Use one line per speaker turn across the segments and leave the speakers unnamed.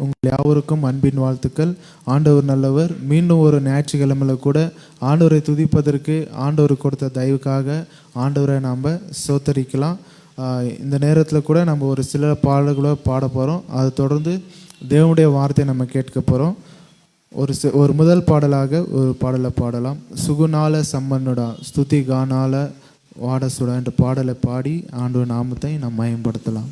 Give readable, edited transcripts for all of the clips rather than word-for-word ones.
உங்கள் யாவருக்கும் அன்பின் வாழ்த்துக்கள். ஆண்டவர் நல்லவர். மீண்டும் ஒரு ஞாயிற்றுக்கிழமையில கூட ஆண்டவரை துதிப்பதற்கு ஆண்டவர் கொடுத்த தயவுக்காக ஆண்டவரை நாம் சோத்தரிக்கலாம். இந்த நேரத்தில் கூட நம்ம ஒரு சில பாடல்களை பாட போகிறோம். அதை தொடர்ந்து தேவனுடைய வார்த்தையை நம்ம கேட்க போகிறோம். ஒரு முதல் பாடலாக ஒரு பாடலை பாடலாம். சுகுநாள சம்மன்னுடா ஸ்துதி கானால வாடசுடா என்ற பாடலை பாடி ஆண்டவர் நாமத்தை நாம் மயம்படுத்தலாம்.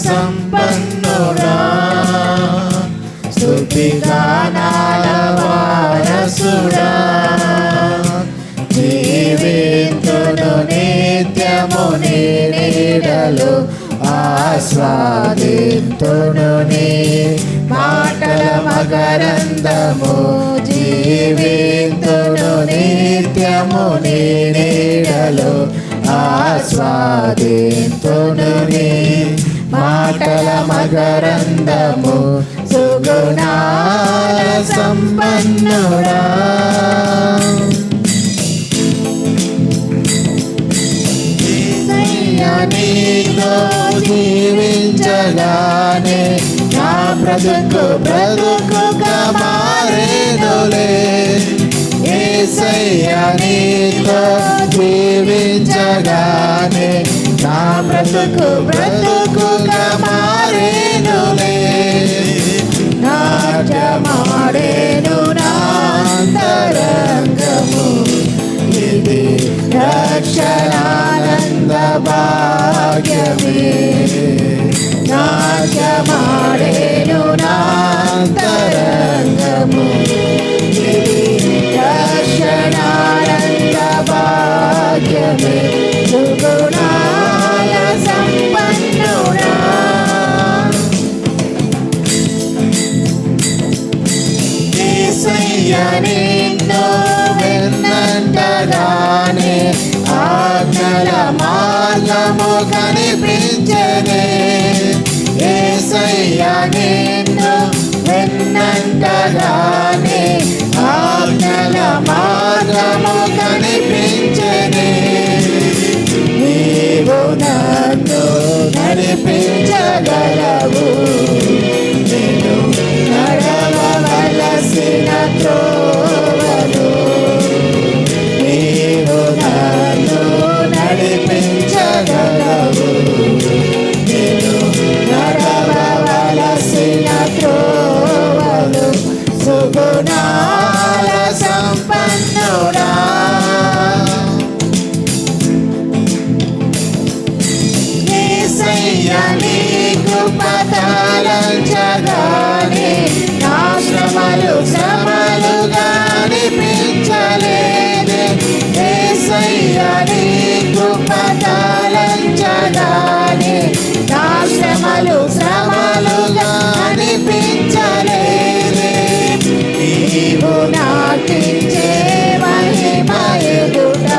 సంపన్నుడా స్తుతిగానాల వారసుడా జీవింతును నిత్యము నీ నీడలో ఆస్వాదింతును నీ మాటల మకరందము జీవింతును నిత్యము నీ నీడలో ఆస్వాదింతును నీ మాటల మకరందము సుగుణాల సంపన్నుడా నీతో జీవించగానే నా బ్రతుకుగా మారేనులే. యేసయ్యా నీతో జీవించగానే నా బ్రతుకుగా మారేనులే. నాట్యమాడేను నా అంతరంగము ఇది రక్షణానంద భాగ్యమే. నాట్యమాడేను నా అంతరంగము ఇది రక్షణానంద భాగ్యమే. సుగుణాల సంపన్నుడా యేసయ్యా నిన్ను వెన్నంటగానే ఆజ్ఞల మార్గము కనిపించెనే. యేసయ్యా నిన్ను వెన్నంటగానే ఆజ్ఞల మార్గము కనిపించెనే. నీవు నన్ను నడిపించగలవు, నేను నడవవలసిన త్రోవలు. నీవు నన్ను నడిపించగలవు, నేను నడవవలసిన త్రోవలు. సుగుణాల సంపన్నుడా యేసయ్యా నీ కృప తలంచగానే నా శ్రమలుగా అనిపించలేదే. యేసయ్యా నీ కృప తలంచగానే నా శ్రమలుగా అనిపించలేదే. నీవు నాకిచ్చే మహిమ ఎదుట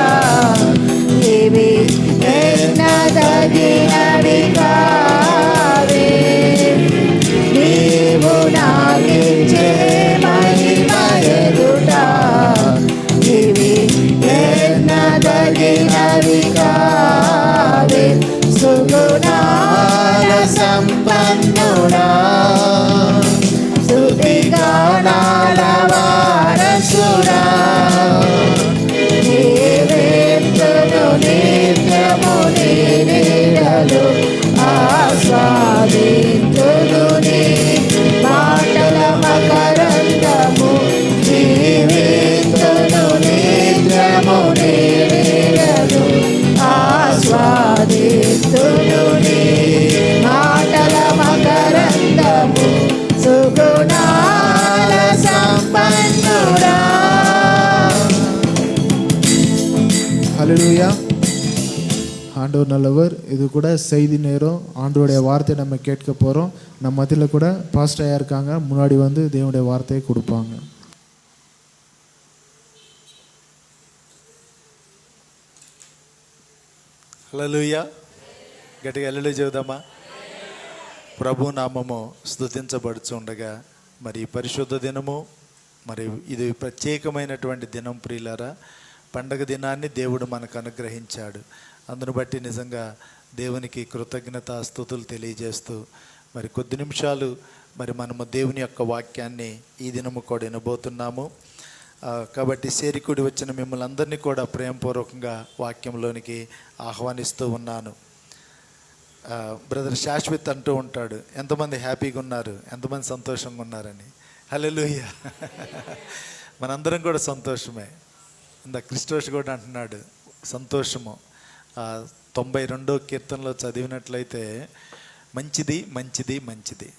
ఇవి ఎన్నదగినవి కావే. నీవు నాకిచ్చే మహిమ ఎదుట ఇవి ఎన్నదగినవి కావే. సుగుణాల సంపన్నుడా స్తుతిగానాల వారసుడా జీవింతును నిత్యము నీ నీడలో ఆస్వాదింతును నీ మాటల మకరందము జీవింతును నిత్యము నీ నీడలో ఆస్వాదింతును నీ మాటల మకరందము సుగుణాల సంపన్నుడా.
ஹல்லேலூயா. ஆண்டவர் நல்லவர். இது கூட செய்தி நேரம். ஆண்டவருடைய வார்த்தையை நம்ம கேட்க போகிறோம். நம்ம மத்தியில் கூட பாஸ்டர் ஐயா இருக்காங்க. முன்னாடி வந்து தேவனுடைய வார்த்தையை கொடுப்பாங்க.
హల్లెలూయా. గట్టిగా హల్లెలూయా చెబుదామా. ప్రభు నామము స్తుతించబడుచుండగా మరి పరిశుద్ధ దినము, మరి ఇది ప్రత్యేకమైనటువంటి దినం ప్రియులారా. పండగ దినాన్ని దేవుడు మనకు అనుగ్రహించాడు. అందును బట్టి నిజంగా దేవునికి కృతజ్ఞత స్తుతులు తెలియజేస్తూ మరి కొద్ది నిమిషాలు మరి మనము దేవుని యొక్క వాక్యాన్ని ఈ దినము కూడా వినబోతున్నాము. కాబట్టి సేరికూడి వచ్చిన మిమ్మల్ని అందరినీ కూడా ప్రేమపూర్వకంగా వాక్యంలోనికి ఆహ్వానిస్తూ ఉన్నాను. బ్రదర్ శాశ్వత్ అంటూ ఉంటాడు, ఎంతమంది హ్యాపీగా ఉన్నారు, ఎంతమంది సంతోషంగా ఉన్నారని. హల్లెలూయా. మనందరం కూడా సంతోషమే. ఇంత క్రిస్టోస్ కూడా అంటున్నాడు సంతోషము. 92వ కీర్తనలో చదివినట్లయితే మంచిది మంచిది మంచిది,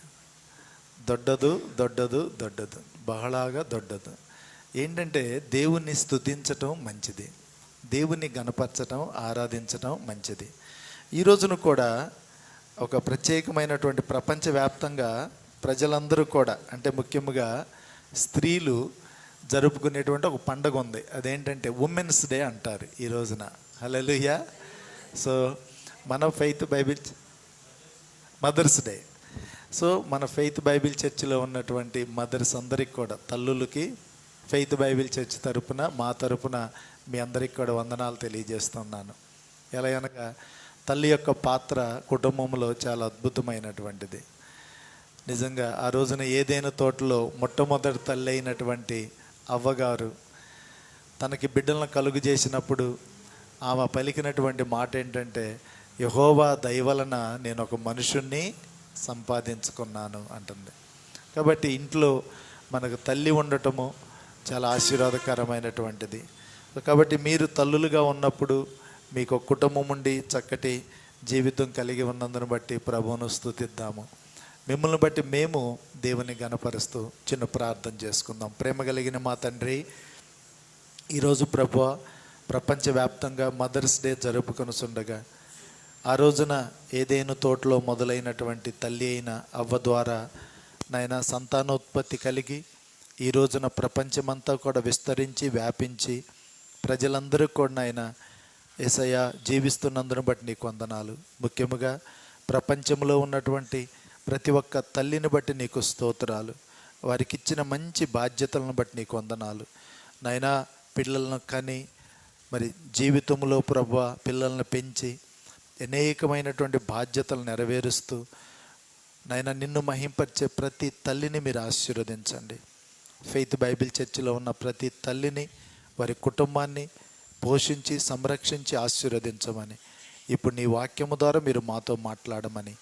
దొడ్డదు దొడ్డదు దొడ్డదు, బహళాగా దొడ్డదు. ఏంటంటే దేవుణ్ణి స్తుతించటం మంచిది, దేవుణ్ణి గణపరచటం ఆరాధించటం మంచిది. ఈ రోజున కూడా ఒక ప్రత్యేకమైనటువంటి ప్రపంచవ్యాప్తంగా ప్రజలందరూ కూడా, అంటే ముఖ్యంగా స్త్రీలు జరుపుకునేటువంటి ఒక పండుగ ఉంది. అదేంటంటే ఉమెన్స్ డే అంటారు ఈ రోజున. హల్లెలూయా. సో మన faith Bible mother's day. So మన ఫెయిత్ బైబిల్ చర్చిలో ఉన్నటువంటి మదర్స్ అందరికి కూడా, తల్లులకి ఫెయిత్ బైబిల్ చర్చ్ తరపున, మా తరపున మీ అందరికి కూడా వందనాలు తెలియజేస్తున్నాను. ఎలా అనగా తల్లి యొక్క పాత్ర కుటుంబంలో చాలా అద్భుతమైనటువంటిది. నిజంగా ఆ రోజున ఏదైనా తోటలో మొట్టమొదటి తల్లి అయినటువంటి అవ్వగారు తనకి బిడ్డలను కలుగు చేసినప్పుడు ఆమె పలికినటువంటి మాట ఏంటంటే, యెహోవా దయ వలన నేను ఒక మనుషుణ్ణి సంపాదించుకున్నాను అంటుంది. కాబట్టి ఇంట్లో మనకు తల్లి ఉండటము చాలా ఆశీర్వాదకరమైనటువంటిది. కాబట్టి మీరు తల్లులుగా ఉన్నప్పుడు మీకు ఒక కుటుంబం ఉండి చక్కటి జీవితం కలిగి ఉన్నందును బట్టి ప్రభువును స్తుతిద్దాము. మిమ్మల్ని బట్టి మేము దేవుని గణపరుస్తూ చిన్న ప్రార్థన చేసుకుందాం. ప్రేమ కలిగిన మా తండ్రి, ఈరోజు ప్రభువా ప్రపంచవ్యాప్తంగా మదర్స్ డే జరుపుకొనుచుండగా, ఆ రోజున ఏదైనా తోటలో మొదలైనటువంటి తల్లి అయిన అవ్వ ద్వారా నాయన సంతానోత్పత్తి కలిగి ఈ రోజున ప్రపంచమంతా కూడా విస్తరించి వ్యాపించి ప్రజలందరూ కూడా నాయన యేసయ్య జీవిస్తున్నందును బట్టి నీకు వందనాలు. ముఖ్యముగా ప్రపంచంలో ఉన్నటువంటి ప్రతి ఒక్క తల్లిని బట్టి నీకు స్తోత్రాలు. వారికి ఇచ్చిన మంచి బాధ్యతలను బట్టి నీకు వందనాలు నాయనా. పిల్లలను కని మరి జీవితంలో ప్రభువా పిల్లలను పెంచి అనేకమైనటువంటి బాధ్యతలు నెరవేరుస్తూ నాయన నిన్ను మహింపరిచే ప్రతి తల్లిని మీరు ఆశీర్వదించండి. ఫెయిత్ బైబిల్ చర్చిలో ఉన్న ప్రతి తల్లిని, వారి కుటుంబాన్ని పోషించి సంరక్షించి ఆశీర్వదించమని ఇప్పుడు నీ వాక్యము ద్వారా మీరు మాతో మాట్లాడమని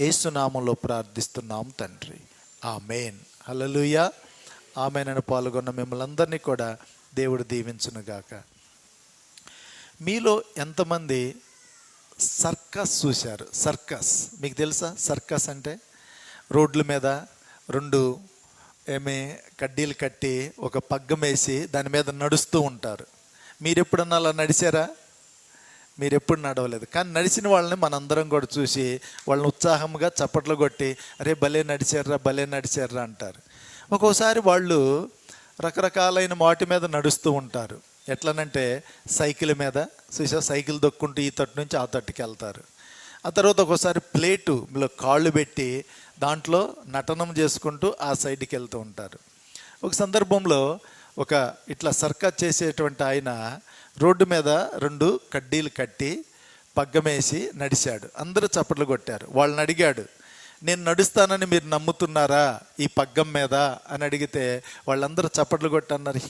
యేసు నామములో ప్రార్థిస్తున్నాం తండ్రి. ఆమేన్. హల్లెలూయా. ఆమేన్ అని పాల్గొన్న మిమ్మల్ని అందరినీ కూడా దేవుడు దీవించునుగాక. మీలో ఎంతమంది సర్కస్ చూశారు? సర్కస్ మీకు తెలుసా? సర్కస్ అంటే రోడ్ల మీద 2 కడ్డీలు కట్టి ఒక పగ్గం వేసి దాని మీద నడుస్తూ ఉంటారు. మీరు ఎప్పుడన్నా అలా నడిచారా? మీరు ఎప్పుడు నడవలేదు, కానీ నడిచిన వాళ్ళని మనందరం కూడా చూసి వాళ్ళని ఉత్సాహంగా చప్పట్లు కొట్టి అరే భలే నడిచారా భలే నడిచారా అంటారు. ఒక్కోసారి వాళ్ళు రకరకాలైన వాటి మీద నడుస్తూ ఉంటారు. ఎట్లనంటే సైకిల్ మీద చూసా, సైకిల్ దొక్కుంటూ ఈ తట్టు నుంచి ఆ తట్టుకి వెళ్తారు. ఆ తర్వాత ఒక్కోసారి ప్లేటులో కాళ్ళు పెట్టి దాంట్లో నటనం చేసుకుంటూ ఆ సైడ్కి వెళ్తూ ఉంటారు. ఒక సందర్భంలో ఒక ఇట్లా సర్కస్ చేసేటువంటి ఆయన రోడ్డు మీద 2 కడ్డీలు కట్టి పగ్గమేసి నడిచాడు. అందరూ చప్పట్లు కొట్టారు. వాళ్ళని అడిగాడు, నేను నడుస్తానని మీరు నమ్ముతున్నారా ఈ పగ్గం మీద అని అడిగితే వాళ్ళందరూ చప్పట్లు కొట్టి అన్నారు,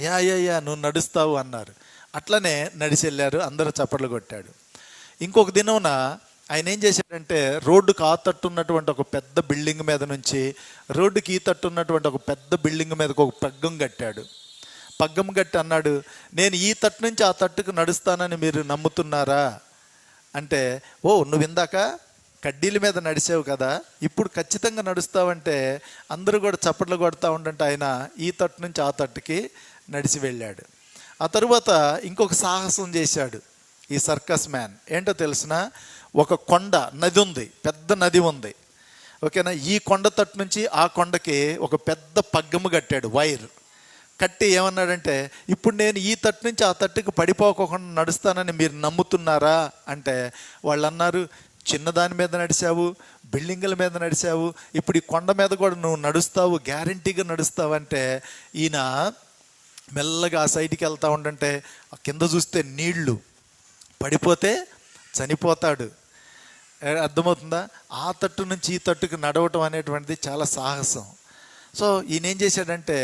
యా నువ్వు నడుస్తావు అన్నారు. అట్లనే నడిచి వెళ్ళారు, అందరూ చప్పట్లు కొట్టాడు. ఇంకొక దినమున ఆయన ఏం చేశాడంటే రోడ్డుకు ఆ తట్టు ఉన్నటువంటి ఒక పెద్ద బిల్డింగ్ మీద నుంచి రోడ్డుకి ఈ తట్టు ఉన్నటువంటి ఒక పెద్ద బిల్డింగ్ మీదకి ఒక పగ్గం కట్టాడు. పగ్గం కట్టి అన్నాడు, నేను ఈ తట్టు నుంచి ఆ తట్టుకు నడుస్తానని మీరు నమ్ముతున్నారా అంటే, ఓ నువ్వు ఇందాక కడ్డీల మీద నడిచావు కదా, ఇప్పుడు ఖచ్చితంగా నడుస్తావంటే అందరూ కూడా చప్పట్లు కొడతా ఉండంటే ఆయన ఈ తట్టు నుంచి ఆ తట్టుకి నడిచి వెళ్ళాడు. ఆ తరువాత ఇంకొక సాహసం చేశాడు ఈ సర్కస్ మ్యాన్. ఏంటో తెలిసిన, ఒక కొండ నది ఉంది, పెద్ద నది ఉంది, ఓకేనా. ఈ కొండ తట్టు నుంచి ఆ కొండకి ఒక పెద్ద పగ్గము కట్టాడు, వైర్ కట్టి ఏమన్నాడంటే, ఇప్పుడు నేను ఈ తట్టు నుంచి ఆ తట్టుకు పడిపోకుండా నడుస్తానని మీరు నమ్ముతున్నారా అంటే, వాళ్ళు అన్నారు, చిన్నదాని మీద నడిచావు, బిల్డింగుల మీద నడిచావు, ఇప్పుడు ఈ కొండ మీద కూడా నువ్వు నడుస్తావు, గ్యారంటీగా నడుస్తావు అంటే, ఈయన మెల్లగా ఆ సైడ్కి వెళ్తూ ఉండంటే కింద చూస్తే నీళ్లు, పడిపోతే చనిపోతాడు. అర్థమవుతుందా? ఆ తట్టు నుంచి ఈ తట్టుకు నడవటం అనేటువంటిది చాలా సాహసం. సో ఈయన ఏం చేశాడంటే,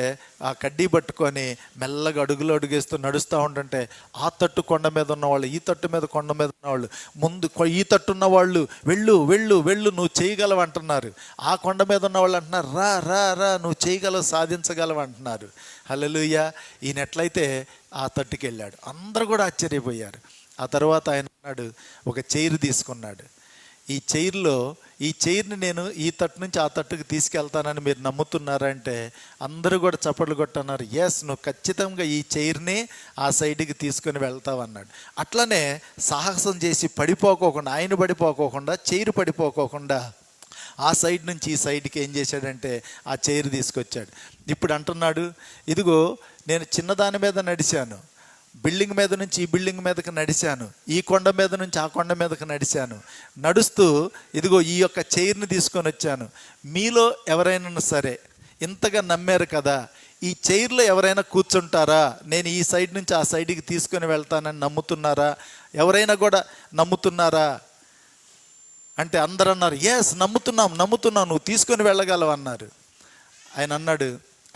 ఆ కడ్డీ పట్టుకొని మెల్లగా అడుగులు అడుగేస్తూ నడుస్తూ ఉంటుంటే, ఆ తట్టు కొండ మీద ఉన్నవాళ్ళు, ఈ తట్టు మీద కొండ మీద ఉన్నవాళ్ళు, ముందు ఈ తట్టు ఉన్న వాళ్ళు వెళ్ళు వెళ్ళు వెళ్ళు నువ్వు చేయగలవు అంటున్నారు. ఆ కొండ మీద ఉన్న వాళ్ళు అంటున్నారు, రా రా రా నువ్వు చేయగలవు, సాధించగలవు అంటున్నారు. హల్లెలూయా. ఈయన ఎట్లయితే ఆ తట్టుకి వెళ్ళాడు, అందరూ కూడా ఆశ్చర్యపోయారు. ఆ తర్వాత ఆయన అన్నాడు, ఒక చైర్ తీసుకున్నాడు. ఈ చైర్ని నేను ఈ తట్టు నుంచి ఆ తట్టుకు తీసుకెళ్తానని మీరు నమ్ముతున్నారంటే అందరూ కూడా చప్పట్లు కొట్టన్నారు. ఎస్, నువ్వు ఖచ్చితంగా ఈ చైర్ని ఆ సైడ్కి తీసుకొని వెళ్తావు అన్నాడు. అట్లనే సాహసం చేసి పడిపోకోకుండా, ఆయన పడిపోకోకుండా, చైర్ పడిపోకోకుండా ఆ సైడ్ నుంచి ఈ సైడ్కి ఏం చేశాడంటే ఆ చైర్ తీసుకొచ్చాడు. ఇప్పుడు అంటున్నాడు, ఇదిగో నేను చిన్నదాని మీద నడిచాను, బిల్డింగ్ మీద నుంచి ఈ బిల్డింగ్ మీదకి నడిచాను, ఈ కొండ మీద నుంచి ఆ కొండ మీదకి నడిచాను, నడుస్తూ ఇదిగో ఈ యొక్క చైర్ని తీసుకొని వచ్చాను. మీలో ఎవరైనా సరే ఇంతగా నమ్మారు కదా, ఈ చైర్లో ఎవరైనా కూర్చుంటారా, నేను ఈ సైడ్ నుంచి ఆ సైడ్కి తీసుకొని వెళ్తానని నమ్ముతున్నారా? ఎవరైనా కూడా నమ్ముతున్నారా అంటే అందరూ అన్నారు, ఎస్ నమ్ముతున్నాం, నువ్వు తీసుకొని వెళ్ళగలవు అన్నారు. ఆయన అన్నాడు,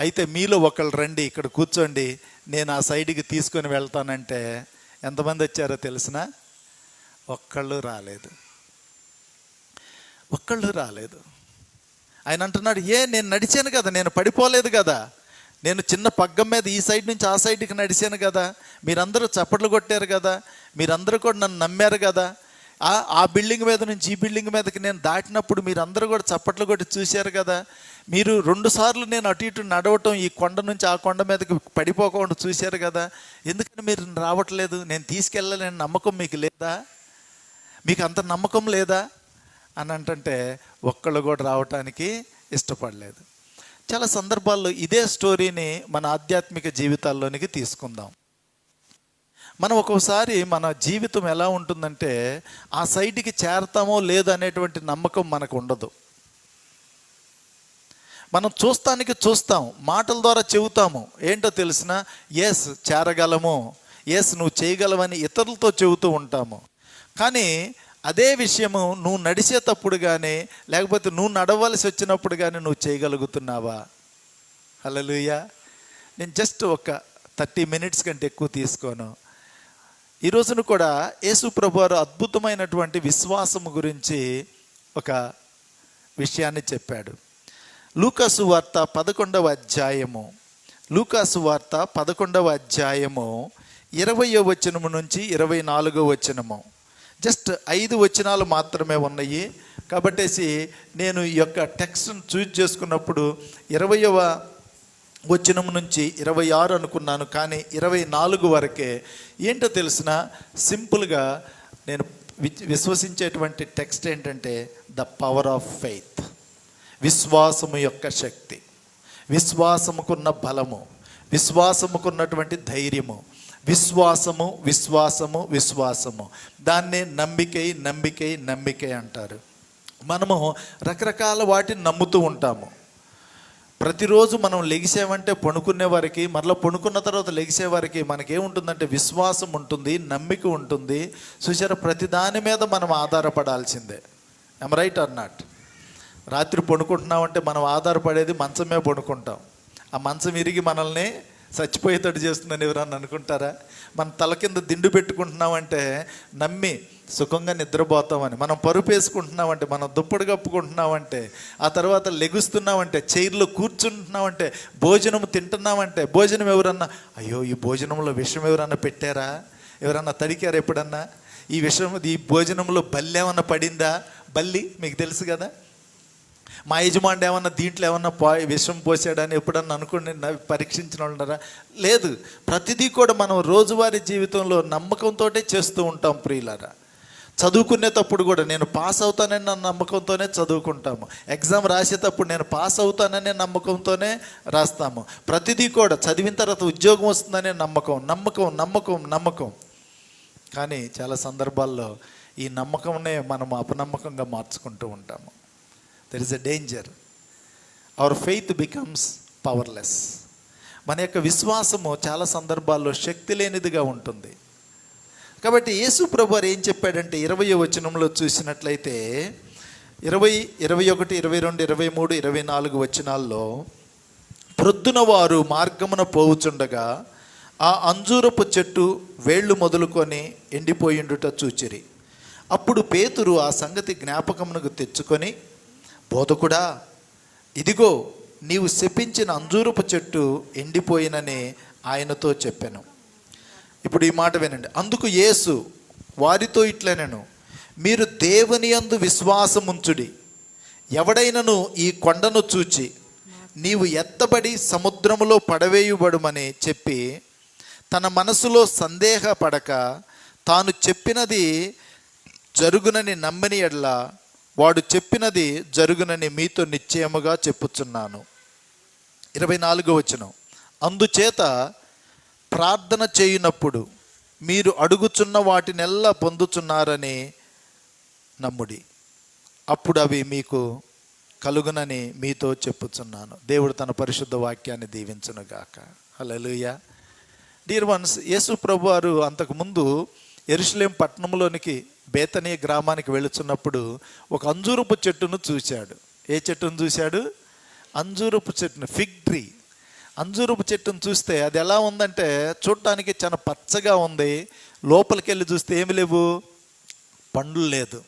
అయితే మీలో ఒకళ్ళు రండి, ఇక్కడ కూర్చోండి, నేను ఆ సైడ్కి తీసుకొని వెళ్తానంటే ఎంతమంది వచ్చారో తెలిసిన? ఒక్కళ్ళు రాలేదు. ఆయన అంటున్నాడు, నేను నడిచాను కదా, నేను పడిపోలేదు కదా, నేను చిన్న పగ్గం మీద ఈ సైడ్ నుంచి ఆ సైడ్కి నడిచాను కదా, మీరందరూ చప్పట్లు కొట్టారు కదా, మీరందరూ కూడా నన్ను నమ్మారు కదా, ఆ బిల్డింగ్ మీద నుంచి ఈ బిల్డింగ్ మీదకి నేను దాటినప్పుడు మీరందరూ కూడా చప్పట్లు కొట్టి చూశారు కదా, మీరు 2 సార్లు నేను అటు ఇటు నడవటం ఈ కొండ నుంచి ఆ కొండ మీదకి పడిపోకుండా చూశారు కదా, ఎందుకని మీరు రావట్లేదు? నేను తీసుకెళ్ళలేని నమ్మకం మీకు లేదా? మీకు అంత నమ్మకం లేదా అని అంటే ఒక్కళ్ళు కూడా రావటానికి ఇష్టపడలేదు. చాలా సందర్భాల్లో ఇదే స్టోరీని మన ఆధ్యాత్మిక జీవితాల్లోనికి తీసుకుందాం. మనం ఒక్కోసారి మన జీవితం ఎలా ఉంటుందంటే, ఆ సైడ్కి చేరతామో లేదో అనేటువంటి నమ్మకం మనకు ఉండదు. మనం చూస్తాం, మాటల ద్వారా చెబుతాము, ఏంటో తెలిసిన, ఎస్ చేరగలము, ఎస్ నువ్వు చేయగలవని ఇతరులతో చెబుతూ ఉంటాము. కానీ అదే విషయము నువ్వు నడిచేటప్పుడు కానీ, లేకపోతే నువ్వు నడవలసి వచ్చినప్పుడు కానీ నువ్వు చేయగలుగుతున్నావా? హల్లెలూయా. నేను జస్ట్ ఒక 30 minutes కంటే ఎక్కువ తీసుకోను. ఈ రోజున కూడా యేసు ప్రభువారు అద్భుతమైనటువంటి విశ్వాసము గురించి ఒక విషయాన్ని చెప్పాడు. లూకాసు వార్త 11వ అధ్యాయము 20వ వచనము నుంచి 24వ వచనము, జస్ట్ 5 వచనాలు మాత్రమే ఉన్నాయి. కాబట్టి నేను ఈ యొక్క టెక్స్ట్ను చూజ్ చేసుకున్నప్పుడు 20వ వచనం నుంచి 26 అనుకున్నాను, కానీ 24 వరకే. ఏంటో తెలిసిన, సింపుల్గా నేను విశ్వసించేటువంటి టెక్స్ట్ ఏంటంటే ద పవర్ ఆఫ్ ఫెయిత్, విశ్వాసము యొక్క శక్తి, విశ్వాసముకున్న బలము, విశ్వాసముకున్నటువంటి ధైర్యము, విశ్వాసము దాన్నే నమ్మికై అంటారు. మనము రకరకాల వాటిని నమ్ముతూ ఉంటాము. ప్రతిరోజు మనం లెగిసేవంటే పడుకునే వారికి, మరలా పడుకున్న తర్వాత లెగిసే వారికి మనకేముంటుందంటే విశ్వాసం ఉంటుంది, నమ్మిక ఉంటుంది. చూసారా, ప్రతి దాని మీద మనం ఆధారపడాల్సిందే. I'm right or not? రాత్రి పడుకుంటున్నామంటే మనం ఆధారపడేది మంచమే పడుకుంటాం. ఆ మంచం ఇరిగి మనల్ని చచ్చిపోయేటట్టు చేస్తుందని ఎవరన్నా అనుకుంటారా? మన తల కింద దిండు పెట్టుకుంటున్నామంటే నమ్మి సుఖంగా నిద్రపోతామని. మనం పరుపు వేసుకుంటున్నామంటే, మనం దుప్పటి కప్పుకుంటున్నామంటే, ఆ తర్వాత లెగుస్తున్నామంటే, చైర్లో కూర్చుంటున్నామంటే, భోజనం తింటున్నామంటే, భోజనం ఎవరన్నా అయ్యో ఈ భోజనంలో విషం ఎవరన్నా పెట్టారా, ఎవరన్నా తడికారా ఎప్పుడన్నా, ఈ భోజనంలో బల్లి ఏమన్నా పడిందా? బల్లి మీకు తెలుసు కదా, మా యజమానుడు ఏమన్నా దీంట్లో ఏమన్నా విషం పోసాడని ఎప్పుడన్నా అనుకోండి, పరీక్షించిన వాళ్ళరా? లేదు. ప్రతిదీ కూడా మనం రోజువారీ జీవితంలో నమ్మకంతో చేస్తూ ఉంటాం ప్రియులారా. చదువుకునేటప్పుడు కూడా నేను పాస్ అవుతానని నా నమ్మకంతోనే చదువుకుంటాము. ఎగ్జామ్ రాసేటప్పుడు నేను పాస్ అవుతాననే నమ్మకంతోనే రాస్తాము. ప్రతిదీ కూడా చదివిన తర్వాత ఉద్యోగం వస్తుందనే నమ్మకం. కానీ చాలా సందర్భాల్లో ఈ నమ్మకంనే మనం అపనమ్మకంగా మార్చుకుంటూ ఉంటాము. There is a danger. Our faith becomes powerless. మన యొక్క విశ్వాసము చాలా సందర్భాల్లో శక్తి లేనిదిగా ఉంటుంది. కాబట్టి యేసు ప్రభువారు ఏం చెప్పాడంటే 20వ వచనంలో చూసినట్లయితే 20, 21, 22, 23, 24 వచనాల్లో, ప్రొద్దున వారు మార్గమున పోవుచుండగా ఆ అంజూరపు చెట్టు వేళ్ళు మొదలుకొని ఎండిపోయిండుట చూచిరి. అప్పుడు పేతురు ఆ సంగతి జ్ఞాపకమునకు తెచ్చుకొని, బోధకుడా, ఇదిగో నీవు శపించిన అంజూరపు చెట్టు ఎండిపోయినని ఆయనతో చెప్పాను. ఇప్పుడు ఈ మాట వినండి. అందుకు యేసు వారితో ఇట్లనెను, మీరు దేవుని యందు విశ్వాసముంచుడి. ఎవడైనను ఈ కొండను చూచి నీవు ఎత్తబడి సముద్రములో పడవేయబడుమని చెప్పి తన మనసులో సందేహపడక తాను చెప్పినది జరుగునని నమ్మని ఎడల వాడు చెప్పినది జరుగునని మీతో నిశ్చయముగా చెప్పుచున్నాను. 24వ వచనం, అందుచేత ప్రార్థన చేయునప్పుడు మీరు అడుగుచున్న వాటినెల్లా పొందుచున్నారని నమ్ముడి, అప్పుడు అవి మీకు కలుగునని మీతో చెప్పుచున్నాను. దేవుడు తన పరిశుద్ధ వాక్యాన్ని దీవించునుగాక. హల్లెలూయా. డియర్ వన్స్, యేసు ప్రభు వారు అంతకుముందు యెరూషలేం పట్టణంలోనికి బేతనీ గ్రామానికి వెళుచున్నప్పుడు ఒక అంజూరపు చెట్టును చూశాడు. ఏ చెట్టును చూశాడు? అంజూరపు చెట్టును, ఫిగ్ ట్రీ. అంజూరపు చెట్టును చూస్తే అది ఎలా ఉందంటే చూడటానికి చాలా పచ్చగా ఉంది. లోపలికి వెళ్ళి చూస్తే ఏమి లేవు, పండ్లు లేదు.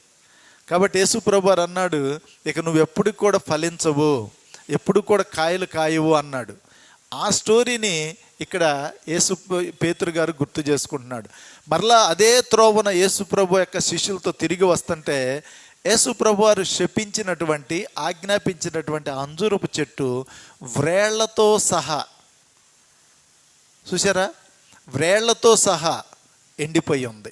కాబట్టి యేసు ప్రభువారు అన్నాడు, ఇక నువ్వు ఎప్పుడు కూడా ఫలించవు, ఎప్పుడు కూడా కాయలు కాయవు అన్నాడు. ఆ స్టోరీని ఇక్కడ యేసు పేతురు గారు గుర్తు చేసుకుంటున్నాడు. మరలా అదే త్రోవన యేసు ప్రభు యొక్క శిష్యులతో తిరిగి వస్తుంటే యేసు ప్రభు వారు శపించినటువంటి, ఆజ్ఞాపించినటువంటి అంజూరపు చెట్టు వ్రేళ్లతో సహా, చూసారా, వ్రేళ్లతో సహా ఎండిపోయి ఉంది.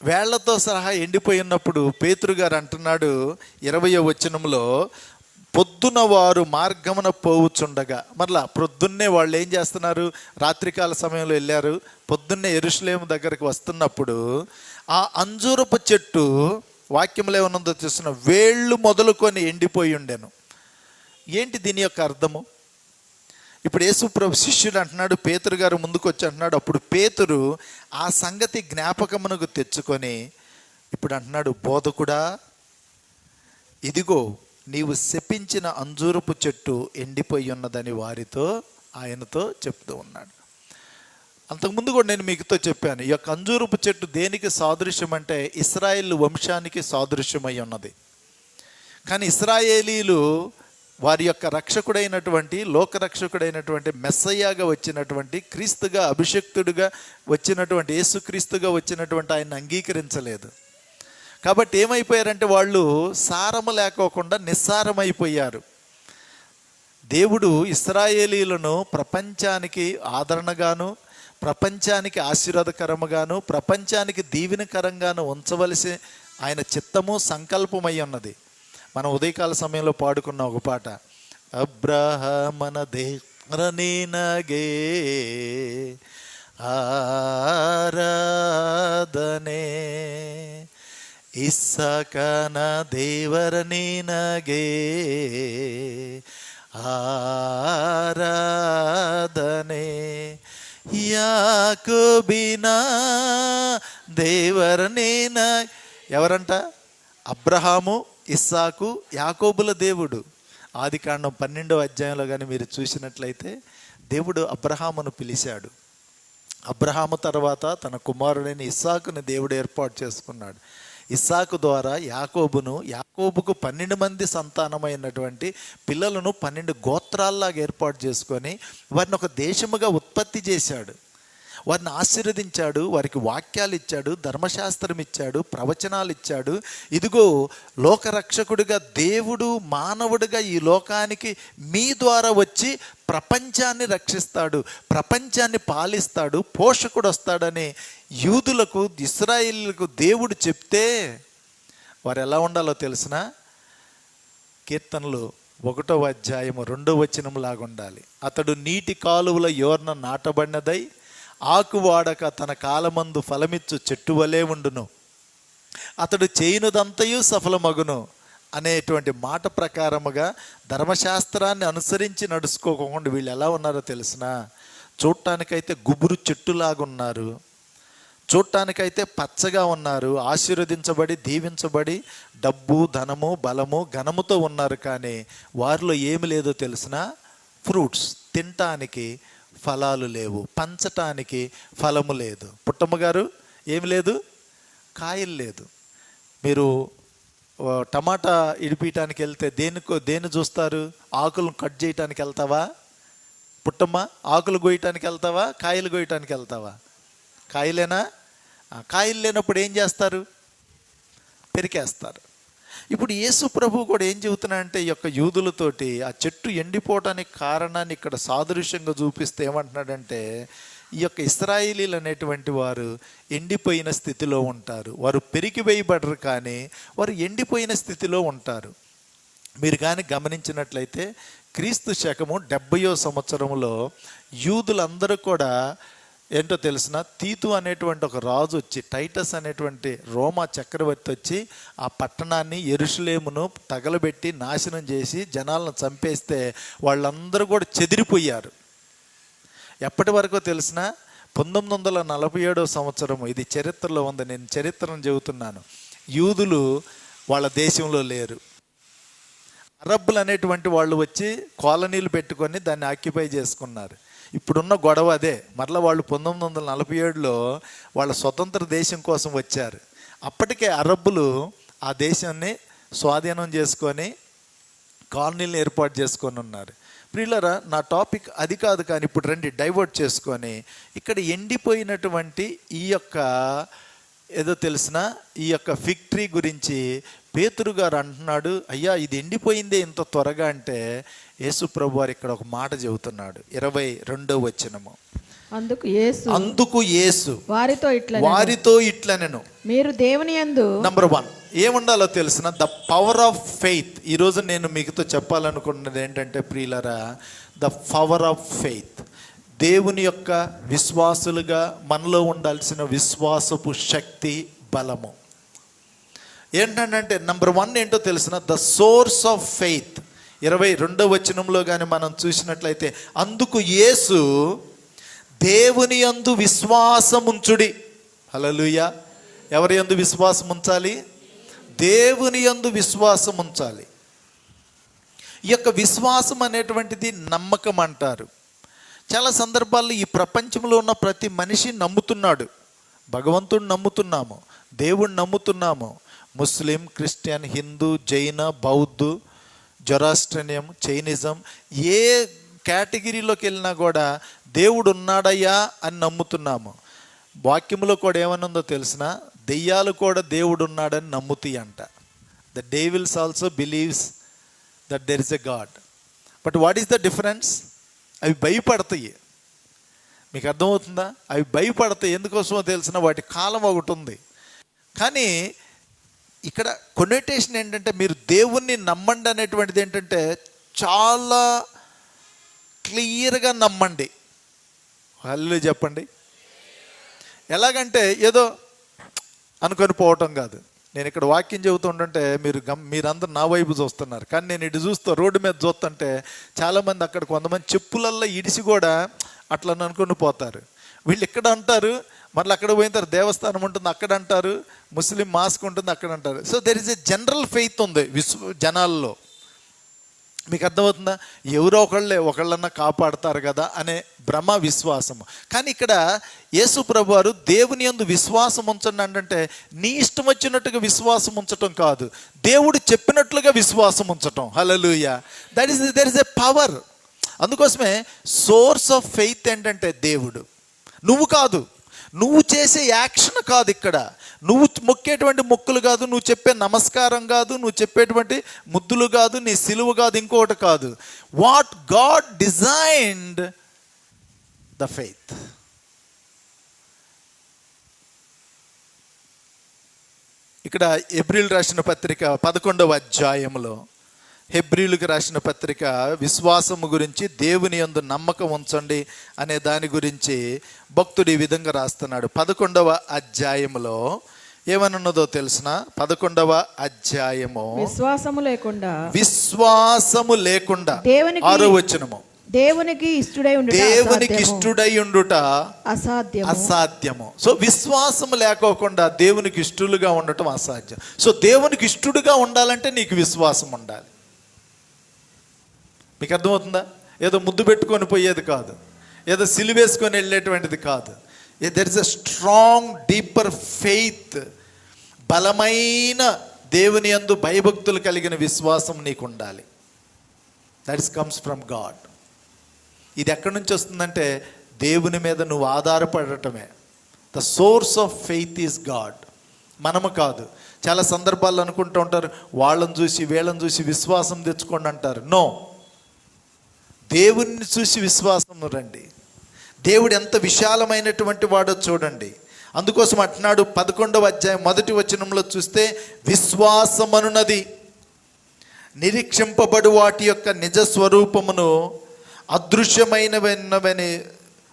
వేళ్లతో సహా ఎండిపోయి ఉన్నప్పుడు పేతురు గారు అంటున్నాడు 20వ వచనంలో, పొద్దున వారు మార్గమున పోవుచుండగా. మరలా ప్రొద్దున్నే వాళ్ళు ఏం చేస్తున్నారు? రాత్రికాల సమయంలో వెళ్ళారు. పొద్దున్నే యెరూషలేము దగ్గరికి వస్తున్నప్పుడు ఆ అంజూరపు చెట్టు, వాక్యంలో ఏమన్నదో చూస్తున్న, వేళ్ళు మొదలుకొని ఎండిపోయి ఉండెను. ఏంటి దీని యొక్క అర్థము? ఇప్పుడు యేసు ప్రభు శిష్యుడు అంటున్నాడు, పేతురు గారు ముందుకు వచ్చి అంటున్నాడు. అప్పుడు పేతురు ఆ సంగతి జ్ఞాపకమునకు తెచ్చుకొని ఇప్పుడు అంటున్నాడు, బోధకుడా, ఇదిగో నీవు శపించిన అంజూరపు చెట్టు ఎండిపోయి ఉన్నదని ఆయనతో చెప్తూ ఉన్నాడు. అంతకుముందు కూడా నేను మీకుతో చెప్పాను, ఈ యొక్క అంజూరపు చెట్టు దేనికి సాదృశ్యం అంటే ఇశ్రాయేలు వంశానికి సాదృశ్యమై ఉన్నది. కానీ ఇశ్రాయేలీలు వారి యొక్క రక్షకుడైనటువంటి, లోకరక్షకుడైనటువంటి మెస్సయ్యాగా వచ్చినటువంటి, క్రీస్తుగా అభిషక్తుడిగా వచ్చినటువంటి, యేసుక్రీస్తుగా వచ్చినటువంటి ఆయన్ని అంగీకరించలేదు. కాబట్టి ఏమైపోయారంటే వాళ్ళు సారము లేకోకుండా నిస్సారమైపోయారు. దేవుడు ఇశ్రాయేలీలను ప్రపంచానికి ఆదరణగాను, ప్రపంచానికి ఆశీర్వాదకరముగాను, ప్రపంచానికి దీవెనకరంగాను ఉంచవలసి ఆయన చిత్తము, సంకల్పమై ఉన్నది. మనం ఉదయకాల సమయంలో పాడుకున్న ఒక పాట, అబ్రహామన దేవరనినగే ఆరాధనే, ಇಸ್ಸಾಕನ ದೇವರ ನಿನಗೆ ಆರಾಧನೆ, ಯಾಕೋಬಿನ ದೇವರ ನಿನಗೆ. ఎవరంట? అబ్రహాము, ఇస్సాకు, యాకోబుల దేవుడు. ఆదికాండం 12వ అధ్యాయంలో కానీ మీరు చూసినట్లయితే దేవుడు అబ్రహామును పిలిచాడు. అబ్రహాము తర్వాత తన కుమారుడైన ఇస్సాకుని దేవుడు ఏర్పాటు చేసుకున్నాడు. ఇస్సాకు ద్వారా యాకోబుకు 12 మంది సంతానమైనటువంటి పిల్లలను 12 గోత్రాల్లాగా ఏర్పాటు చేసుకొని వారిని ఒక దేశముగా ఉత్పత్తి చేశాడు. వారిని ఆశీర్వదించాడు, వారికి వాక్యాలు ఇచ్చాడు, ధర్మశాస్త్రం ఇచ్చాడు, ప్రవచనాలు ఇచ్చాడు. ఇదిగో లోకరక్షకుడిగా దేవుడు మానవుడిగా ఈ లోకానికి మీ ద్వారా వచ్చి ప్రపంచాన్ని రక్షిస్తాడు, ప్రపంచాన్ని పాలిస్తాడు, పోషకుడు వస్తాడని యూదులకు, ఇశ్రాయేలులకు దేవుడు చెప్తే వారు ఎలా ఉండాలో తెలిసిన? కీర్తనలు 1వ అధ్యాయము 2వ వచనం లాగా ఉండాలి. అతడు నీటి కాలువల యోర్న నాటబడినదై ఆకు వాడక తన కాలమందు ఫలమిచ్చు చెట్టు వలె ఉండును, అతడు చేయునదంతయు సఫలమగును అనేటువంటి మాట ప్రకారముగా ధర్మశాస్త్రాన్ని అనుసరించి నడుచుకోకుండా వీళ్ళు ఎలా ఉన్నారో తెలిసిన? చూడటానికైతే గుబురు చెట్టులాగున్నారు, చూడటానికైతే పచ్చగా ఉన్నారు, ఆశీర్వదించబడి దీవించబడి డబ్బు, ధనము, బలము, ఘనముతో ఉన్నారు. కానీ వారిలో ఏమి లేదో తెలిసిన? ఫ్రూట్స్, తినటానికి ఫలాలు లేవు, పంచటానికి ఫలము లేదు. పుట్టమ్మ గారు ఏమి లేదు? కాయలు లేదు. మీరు టమాటా ఇడిపీయటానికి వెళ్తే దేన్ని చూస్తారు? ఆకులను కట్ చేయటానికి వెళ్తావా? పుట్టమ్మ, ఆకులు గోయటానికి వెళ్తావా? కాయలు గోయటానికి వెళ్తావా? కాయలేనా? కాయలు లేనప్పుడు ఏం చేస్తారు? పెరికేస్తారు. ఇప్పుడు యేసు ప్రభు కూడా ఏం చెబుతున్నాడంటే ఈ యొక్క యూదులతోటి ఆ చెట్టు ఎండిపోవటానికి కారణాన్ని ఇక్కడ సాదృశ్యంగా చూపిస్తే ఏమంటున్నాడంటే, ఈ యొక్క ఇశ్రాయేలీలు అనేటువంటి వారు ఎండిపోయిన స్థితిలో ఉంటారు. వారు పెరిగివేయబడరు, కానీ వారు ఎండిపోయిన స్థితిలో ఉంటారు. మీరు కానీ గమనించినట్లయితే క్రీస్తు శకము 70వ సంవత్సరంలో యూదులందరూ కూడా ఏంటో తెలిసిన? తీతు అనేటువంటి ఒక రాజు వచ్చి, టైటస్ అనేటువంటి రోమా చక్రవర్తి వచ్చి ఆ పట్టణాన్ని, యెరూషలేమును తగలబెట్టి నాశనం చేసి జనాలను చంపేస్తే వాళ్ళందరూ కూడా చెదిరిపోయారు. ఎప్పటి వరకు తెలిసిన? 1947వ సంవత్సరము. ఇది చరిత్రలో ఉంది, నేను చరిత్రను చెబుతున్నాను. యూదులు వాళ్ళ దేశంలో లేరు. అరబ్బులు అనేటువంటి వాళ్ళు వచ్చి కాలనీలు పెట్టుకొని దాన్ని ఆక్యుపై చేసుకున్నారు. ఇప్పుడున్న గొడవ అదే. మరలా వాళ్ళు 1947లో వాళ్ళ స్వతంత్ర దేశం కోసం వచ్చారు. అప్పటికే అరబ్బులు ఆ దేశాన్ని స్వాధీనం చేసుకొని కాలనీలను ఏర్పాటు చేసుకొని ఉన్నారు. ప్రియులారా, నా టాపిక్ అది కాదు, కానీ ఇప్పుడు రండి డైవర్ట్ చేసుకొని ఇక్కడ ఎండిపోయినటువంటి ఈ యొక్క ఏదో తెలిసిన ఈ యొక్క ఫిగ్ ట్రీ గురించి పేతురు గారు అంటున్నాడు, అయ్యా ఇది ఎండిపోయిందే ఇంత త్వరగా అంటే యేసు ప్రభు వారు ఇక్కడ ఒక మాట చెబుతున్నాడు. 22వ వచనము. అందుకు యేసు వారితో ఇట్లనెను, మీరు దేవుని యందు నంబర్ 1 ఏముండాలో తెలిసిన? The power of faith. ఈరోజు నేను మీతో చెప్పాలనుకున్నది ఏంటంటే ప్రియులరా, ద పవర్ ఆఫ్ ఫెయిత్. దేవుని యొక్క విశ్వాసులుగా మనలో ఉండాల్సిన విశ్వాసపు శక్తి, బలము ఏంటంటే నంబర్ 1 ఏంటో తెలిసిన? The source of faith. 22వ వచనంలో కానీ మనం చూసినట్లయితే, అందుకు యేసు దేవుని యందు విశ్వాసం ఉంచుడి. హల్లెలూయా. ఎవరి యందు విశ్వాసం ఉంచాలి? దేవుని యందు విశ్వాసం ఉంచాలి. ఈ యొక్క విశ్వాసం అనేటువంటిది నమ్మకం అంటారు. చాలా సందర్భాల్లో ఈ ప్రపంచంలో ఉన్న ప్రతి మనిషి నమ్ముతున్నాడు. భగవంతుడు నమ్ముతున్నాము, దేవుడు నమ్ముతున్నాము. ముస్లిం, క్రిస్టియన్, హిందూ, జైన, బౌద్ధు, జొరాస్ట్రియనియం, చైనిజం, ఏ కేటగిరీలోకి వెళ్ళినా కూడా దేవుడు ఉన్నాడయ్యా అని నమ్ముతున్నాము. వాక్యంలో కూడా ఏమనుందో తెలిసిన? దెయ్యాలు కూడా దేవుడు ఉన్నాడని నమ్ముతాయి అంట. The devil's also believes that there is a God. But what is the difference? అవి భయపడతాయి. మీకు అర్థమవుతుందా? అవి భయపడతాయి. ఎందుకోసమో తెలిసిన? వాటి కాలం ఒకటి ఉంది. కానీ ఇక్కడ కొనోటేషన్ ఏంటంటే, మీరు దేవుణ్ణి నమ్మండి అనేటువంటిది ఏంటంటే చాలా క్లియర్గా నమ్మండి. హల్లెలూయా చెప్పండి. ఎలాగంటే ఏదో అనుకొని పోవటం కాదు. నేను ఇక్కడ వాక్యం చెబుతుంటే మీరందరూ నా వైపు చూస్తున్నారు, కానీ నేను ఇటు చూస్తూ రోడ్డు మీద చూస్తుంటే చాలామంది అక్కడ కొంతమంది చెప్పులల్లో ఇడిసి కూడా అట్లా అనుకుని పోతారు. వీళ్ళు ఇక్కడ అంటారు, మళ్ళీ అక్కడ పోయిన తర్వాత దేవస్థానం ఉంటుంది అక్కడ అంటారు, ముస్లిం మాస్క్ ఉంటుంది అక్కడ అంటారు. So there is a general faith ఉంది జనాల్లో. మీకు అర్థమవుతుందా? ఎవరో ఒకళ్ళన్నా కాపాడతారు కదా అనే భ్రమ, విశ్వాసము. కానీ ఇక్కడ యేసు ప్రభు వారు దేవుని యందు విశ్వాసం ఉంచండి అంటే నీ ఇష్టం వచ్చినట్టుగా విశ్వాసం ఉంచటం కాదు, దేవుడు చెప్పినట్లుగా విశ్వాసం ఉంచటం. Hallelujah. There is a power. అందుకోసమే సోర్స్ ఆఫ్ ఫెయిత్ ఏంటంటే దేవుడు. నువ్వు కాదు, నువ్వు చేసే యాక్షన్ కాదు, ఇక్కడ నువ్వు మొక్కేటువంటి మొక్కులు కాదు, నువ్వు చెప్పే నమస్కారం కాదు, నువ్వు చెప్పేటువంటి ముద్దులు కాదు, నీ సిలువ కాదు, ఇంకొకటి కాదు. What God designed the faith. ఇక్కడ హెబ్రీలు రాసిన పత్రిక 11వ అధ్యాయంలో, హెబ్రీలకు రాసిన పత్రిక విశ్వాసము గురించి, దేవుని యందు నమ్మకం ఉంచండి అనే దాని గురించి భక్తుడు ఈ విధంగా రాస్తున్నాడు. 11వ అధ్యాయంలో ఏమనున్నదో తెలిసిన, 11వ అధ్యాయము
విశ్వాసము లేకుండా దేవునికి
6వ వచనము,
దేవునికి ఇష్టడై
ఉండుట
అసాధ్యము.
అసాధ్యము. సో విశ్వాసము లేకోకుండా దేవునికి ఇష్టలుగా ఉండటం అసాధ్యం. సో దేవునికి ఇష్టడుగా ఉండాలంటే నీకు విశ్వాసం ఉండాలి. మీకు అర్థమవుతుందా? ఏదో ముద్దు పెట్టుకొని పోయేది కాదు, ఏదో సిలువేసుకొని వెళ్ళేటువంటిది కాదు. There is a strong deeper faith. బలమైన దేవుని యందు భయభక్తులు కలిగిన విశ్వాసం నీకు ఉండాలి. That is comes from God. ఇది ఎక్కడి నుంచి వస్తుందంటే దేవుని మీద నువ్వు ఆధారపడటమే. The source of faith is God, మనము కాదు. చాలా సందర్భాల్లో అనుకుంటూ ఉంటారు, వాళ్ళని చూసి వీళ్ళని చూసి విశ్వాసం తెచ్చుకోండి అంటారు. నో, దేవుణ్ణి చూసి విశ్వాసం రండి. దేవుడు ఎంత విశాలమైనటువంటి వాడో చూడండి. అందుకోసం అంటున్నాడు 11వ అధ్యాయం 1వ వచనంలో చూస్తే, విశ్వాసమనున్నది నిరీక్షింపబడు వాటి యొక్క నిజ స్వరూపమును అదృశ్యమైనవని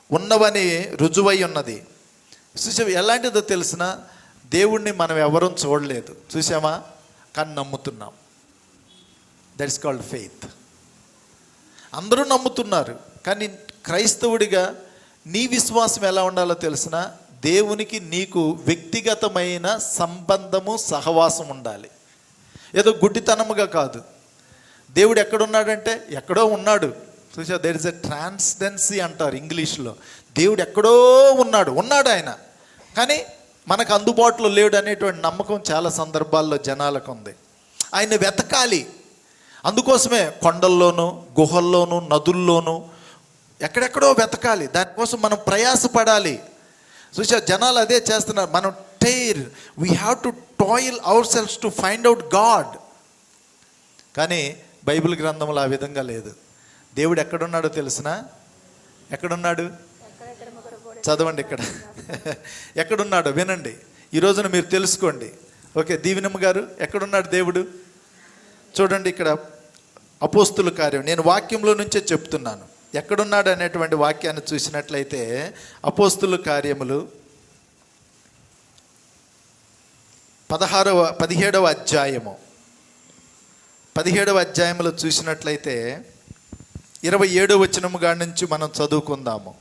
ఉన్నవని రుజువై ఉన్నది. చూసావా ఎలాంటిదో తెలిసిన, దేవుణ్ణి మనం ఎవరూ చూడలేదు, చూసామా, కానీ నమ్ముతున్నాం. That is called faith. అందరూ నమ్ముతున్నారు, కానీ క్రైస్తవుడిగా నీ విశ్వాసం ఎలా ఉండాలో తెలిసిన, దేవునికి నీకు వ్యక్తిగతమైన సంబంధము సహవాసం ఉండాలి. ఏదో గుడ్డితనముగా కాదు. దేవుడు ఎక్కడున్నాడంటే ఎక్కడో ఉన్నాడు. చూసా, దేర్ ఇస్ ఎ ట్రాన్స్డెన్సీ అంటారు ఇంగ్లీష్లో. దేవుడు ఎక్కడో ఉన్నాడు ఆయన, కానీ మనకు అందుబాటులో లేడు అనేటువంటి నమ్మకం చాలా సందర్భాల్లో జనాలకు ఉంది. ఆయన వెతకాలి. అందుకోసమే కొండల్లోనూ గుహల్లోనూ నదుల్లోనూ ఎక్కడెక్కడో వెతకాలి. దానికోసం మనం ప్రయాసపడాలి. చూసా, జనాలు అదే చేస్తున్నారు. మనం we have to toil ourselves to find out God. కానీ బైబిల్ గ్రంథంలో ఆ విధంగా లేదు. దేవుడు ఎక్కడున్నాడో తెలిసినా, ఎక్కడున్నాడు చదవండి. ఇక్కడ ఎక్కడున్నాడో వినండి. ఈ రోజున మీరు తెలుసుకోండి. ఓకే, దీవెనమ్మ గారు, ఎక్కడున్నాడు దేవుడు? చూడండి, ఇక్కడ అపోస్తుల కార్యం, నేను వాక్యంలో నుంచే చెప్తున్నాను. ఎక్కడున్నాడు అనేటువంటి వాక్యాన్ని చూసినట్లయితే, అపోస్తుల కార్యములు 17వ అధ్యాయము 17వ అధ్యాయంలో చూసినట్లయితే 27వ వచనము కాడి నుంచి మనం చదువుకుందాము.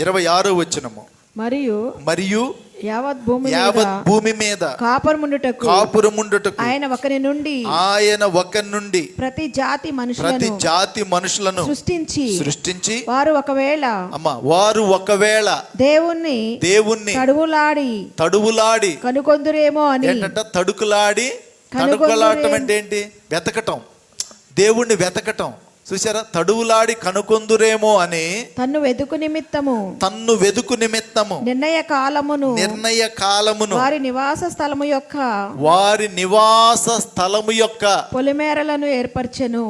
26వ వచనము, మరియు యావత్ భూమి మీద కాపురముండుటకు ఆయన ఒకరి నుండి ప్రతి జాతి మనుషులను సృష్టించి వారు ఒకవేళ దేవుణ్ణి తడువులాడి కనుకొందురేమో అని. ఏంటంటే తడుకులాడటం అంటే ఏంటి? వెతకటం, దేవుణ్ణి వెతకటం. చూసారా, తడువులాడి కనుకొందురేమో అని తన్ను వెదుకు నిమిత్తము నిర్ణయ కాలమును వారి నివాస స్థలము యొక్క పొలిమేరలను ఏర్పరచెను.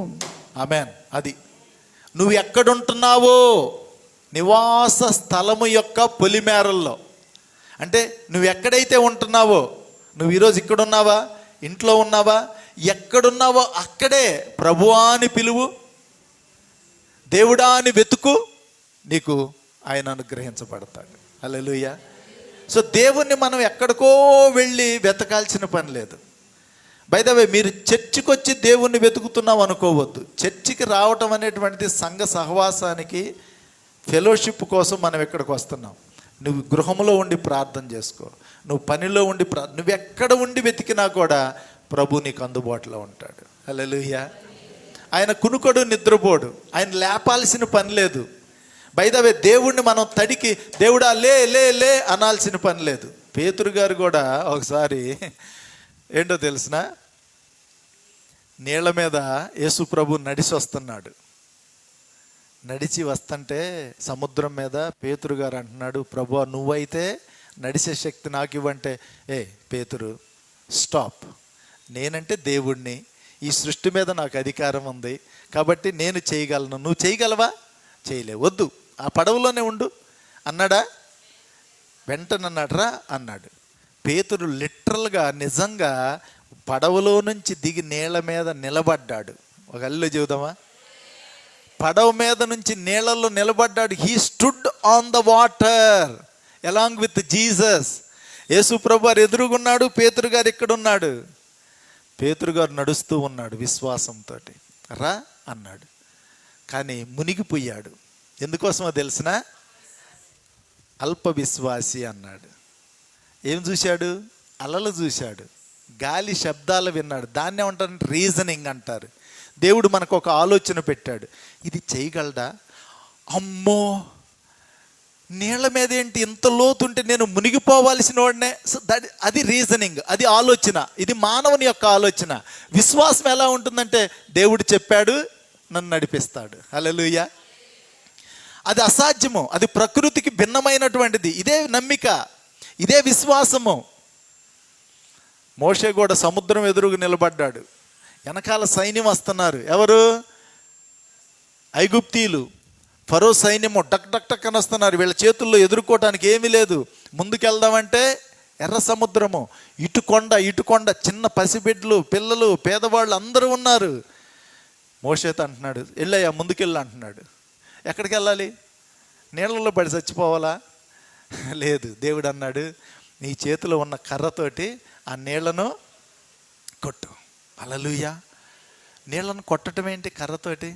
ఆమేన్. అది నువ్వు ఎక్కడుంటున్నావో నివాస స్థలము యొక్క పొలిమేరల్లో, అంటే నువ్వు ఎక్కడైతే ఉంటున్నావో, నువ్వు ఈరోజు ఇక్కడ ఉన్నావా, ఇంట్లో ఉన్నావా, ఎక్కడున్నావో అక్కడే ప్రభువా అని పిలువు, దేవుడా అని వెతుకు, నీకు ఆయన అనుగ్రహించబడతాడు. హల్లెలూయా. సో దేవుణ్ణి మనం ఎక్కడికో వెళ్ళి వెతకాల్సిన పని లేదు. బై ద వే, మీరు చర్చికి వచ్చి దేవుణ్ణి వెతుకుతున్నాం అనుకోవద్దు. చర్చికి రావటం అనేటువంటిది సంఘ సహవాసానికి, ఫెలోషిప్ కోసం మనం ఇక్కడికి వస్తున్నాం. నువ్వు గృహంలో ఉండి ప్రార్థన చేసుకో, నువ్వు పనిలో ఉండి నువ్వు ఎక్కడ ఉండి వెతికినా కూడా ప్రభు నీకు అందుబాటులో ఉంటాడు. హల్లెలూయా. ఆయన కునుకొడు నిద్రపోడు, ఆయన లేపాల్సిన పని లేదు. బై ద వే, దేవుణ్ణి మనం తడికి దేవుడా లే లే లే అనాల్సిన పని లేదు. పేతురు గారు కూడా ఒకసారి ఏంటో తెలిసిన, నీళ్ల మీద యేసు ప్రభు నడిచి వస్తున్నాడు. నడిచి వస్తుంటే సముద్రం మీద పేతురు గారు అంటున్నాడు, ప్రభువా నువ్వైతే నడిచే శక్తి నాకు ఇవ్వంటే, ఏ పేతురు స్టాప్, నేనంటే దేవుణ్ణి, ఈ సృష్టి మీద నాకు అధికారం ఉంది కాబట్టి నేను చేయగలను, నువ్వు చేయగలవా? చేయలేవు, వద్దు ఆ పడవలోనే ఉండు అన్నాడా? వెంటనన్నాడరా అన్నాడు. పేతురు లిటరల్గా నిజంగా పడవలో నుంచి దిగి నీళ్ళ మీద నిలబడ్డాడు. ఒక అల్లు చెబుదామా? పడవ మీద నుంచి నీళ్ళల్లో నిలబడ్డాడు. He stood on the water along with Jesus. యేసు ప్రభు వారు ఎదురుగున్నాడు, పేతురు గారు ఇక్కడ ఉన్నాడు. పేతురు గారు నడుస్తూ ఉన్నాడు విశ్వాసంతో, రా అన్నాడు. కానీ మునిగిపోయాడు. ఎందుకోసమో తెలిసిన? అల్ప విశ్వాసి అన్నాడు. ఏం చూశాడు? అలలు చూశాడు, గాలి శబ్దాలు విన్నాడు. దాన్ని ఏమంటారు? రీజనింగ్ అంటారు. దేవుడు మనకు ఒక ఆలోచన పెట్టాడు, ఇది చేయగలడా? అమ్మో నీళ్ళ మీద ఏంటి ఇంత లోతుంటే నేను మునిగిపోవాల్సిన వాడినే. సో అది రీజనింగ్, అది ఆలోచన. ఇది మానవుని యొక్క ఆలోచన. విశ్వాసం ఎలా ఉంటుందంటే దేవుడు చెప్పాడు నన్ను నడిపిస్తాడు. హల్లెలూయా. అది అసాధ్యము, అది ప్రకృతికి భిన్నమైనటువంటిది. ఇదే నమ్మిక, ఇదే విశ్వాసము. మోషే కూడా సముద్రం ఎదురుగా నిలబడ్డాడు. వెనకాల సైన్యం వస్తున్నారు. ఎవరు? ఐగుప్తీయులు. ఫరో సైన్యము డక్ డక్ టక్ అని వస్తున్నారు. వీళ్ళ చేతుల్లో ఎదుర్కోవటానికి ఏమీ లేదు. ముందుకెళ్దామంటే ఎర్ర సముద్రము, ఇటు కొండ, చిన్న పసిబిడ్డలు, పిల్లలు, పేదవాళ్ళు అందరూ ఉన్నారు. మోషేతో అంటున్నాడు, వెళ్ళయ్యా ముందుకెళ్ళి అంటున్నాడు. ఎక్కడికి వెళ్ళాలి? నీళ్ళలో పడి చచ్చిపోవాలా? లేదు. దేవుడు అన్నాడు, నీ చేతిలో ఉన్న కర్రతోటి ఆ నీళ్లను కొట్టు. హల్లెలూయా. నీళ్లను కొట్టడం ఏంటి? కర్రతోటి.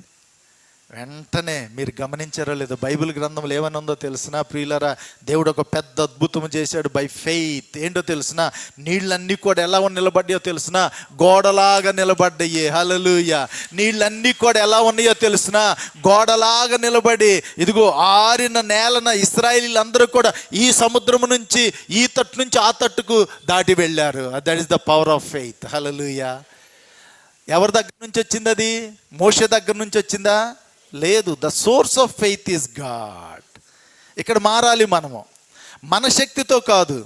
వెంటనే మీరు గమనించారో లేదో, బైబిల్ గ్రంథంలో ఏమని ఉందో తెలిసిన ప్రియులరా? దేవుడు ఒక పెద్ద అద్భుతం చేశాడు బై ఫెయిత్. ఏంటో తెలిసిన? నీళ్ళన్నీ కూడా ఎలా నిలబడ్డాయో తెలిసిన? గోడలాగా నిలబడ్డాయి. హల్లెలూయా. నీళ్ళన్నీ కూడా ఎలా ఉన్నాయో తెలిసిన? గోడలాగా నిలబడి, ఇదిగో ఆరిన నేలన ఇశ్రాయేలీలందరూ కూడా ఈ సముద్రం నుంచి ఈ తట్టు నుంచి ఆ తట్టుకు దాటి వెళ్ళారు. That is the power of faith. Hallelujah. ఎవరి దగ్గర నుంచి వచ్చింది అది? మోషే దగ్గర నుంచి వచ్చిందా? లేదు. The source of faith is God. ఇక్కడ మారాలి మనము. మన శక్తితో కాదు,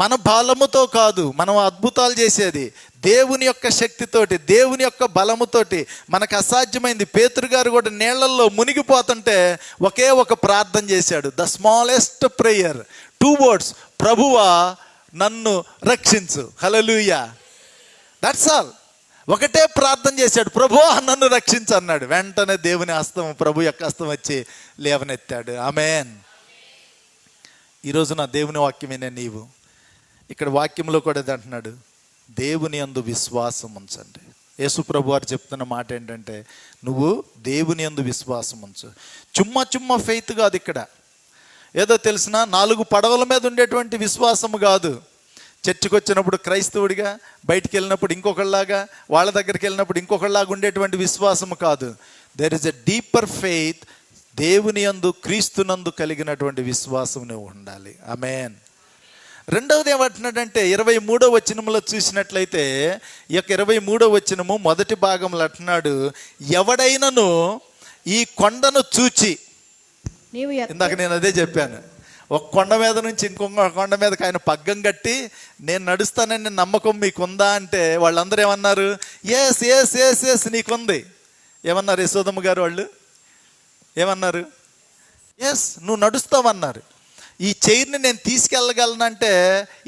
మన బలముతో కాదు మనం అద్భుతాలు చేసేది. దేవుని యొక్క శక్తితోటి, దేవుని యొక్క బలముతోటి. మనకు అసాధ్యమైంది. పేతురు గారు కూడా నీళ్లలో మునిగిపోతుంటే ఒకే ఒక ప్రార్థన చేశాడు. ద స్మాలెస్ట్ ప్రేయర్, 2 words, ప్రభువా నన్ను రక్షించు. హల్లెలూయా. That's all. ఒకటే ప్రార్థన చేశాడు, ప్రభువా నన్ను రక్షించు అన్నాడు. వెంటనే దేవుని హస్తం, ప్రభు యొక్క హస్తం వచ్చి లేవనెత్తాడు. ఆమేన్. ఈరోజు నా దేవుని వాక్యమేనే నీవు. ఇక్కడ వాక్యంలో కూడా ఇది అంటున్నాడు, దేవుని యందు విశ్వాసం ఉంచండి. యేసు ప్రభు వారు చెప్తున్న మాట ఏంటంటే, నువ్వు దేవుని యందు విశ్వాసం ఉంచు. చుమ్మా ఫెయిత్ కాదు ఇక్కడ. ఏదో తెలిసిన 4 పడవల మీద ఉండేటువంటి విశ్వాసము కాదు. చర్చికి వచ్చినప్పుడు క్రైస్తవుడిగా, బయటికి వెళ్ళినప్పుడు ఇంకొకళ్ళలాగా, వాళ్ళ దగ్గరికి వెళ్ళినప్పుడు ఇంకొకళ్ళలాగా ఉండేటువంటి విశ్వాసము కాదు. There is a deeper faith. దేవుని యందు, క్రీస్తునందు కలిగినటువంటి విశ్వాసం నువ్వు ఉండాలి. ఆమేన్. రెండవది ఏమంటున్నాడంటే 23వ వచనంలో చూసినట్లయితే, ఈ యొక్క 23వ వచనము మొదటి భాగంలో అంటున్నాడు, ఎవడైనను ఈ కొండను చూచి. ఇందాక నేను అదే చెప్పాను, ఒక కొండ మీద నుంచి ఇంకొక కొండ మీదకి ఆయన పగ్గం కట్టి నేను నడుస్తానని నమ్మకం మీకుందా అంటే వాళ్ళందరూ ఏమన్నారు? ఎస్ ఎస్ ఎస్ ఎస్ నీకుంది. ఏమన్నారు యశోదమ్మ గారు? వాళ్ళు ఏమన్నారు? ఎస్ నువ్వు నడుస్తావన్నారు. ఈ చైర్ని నేను తీసుకెళ్ళగలనంటే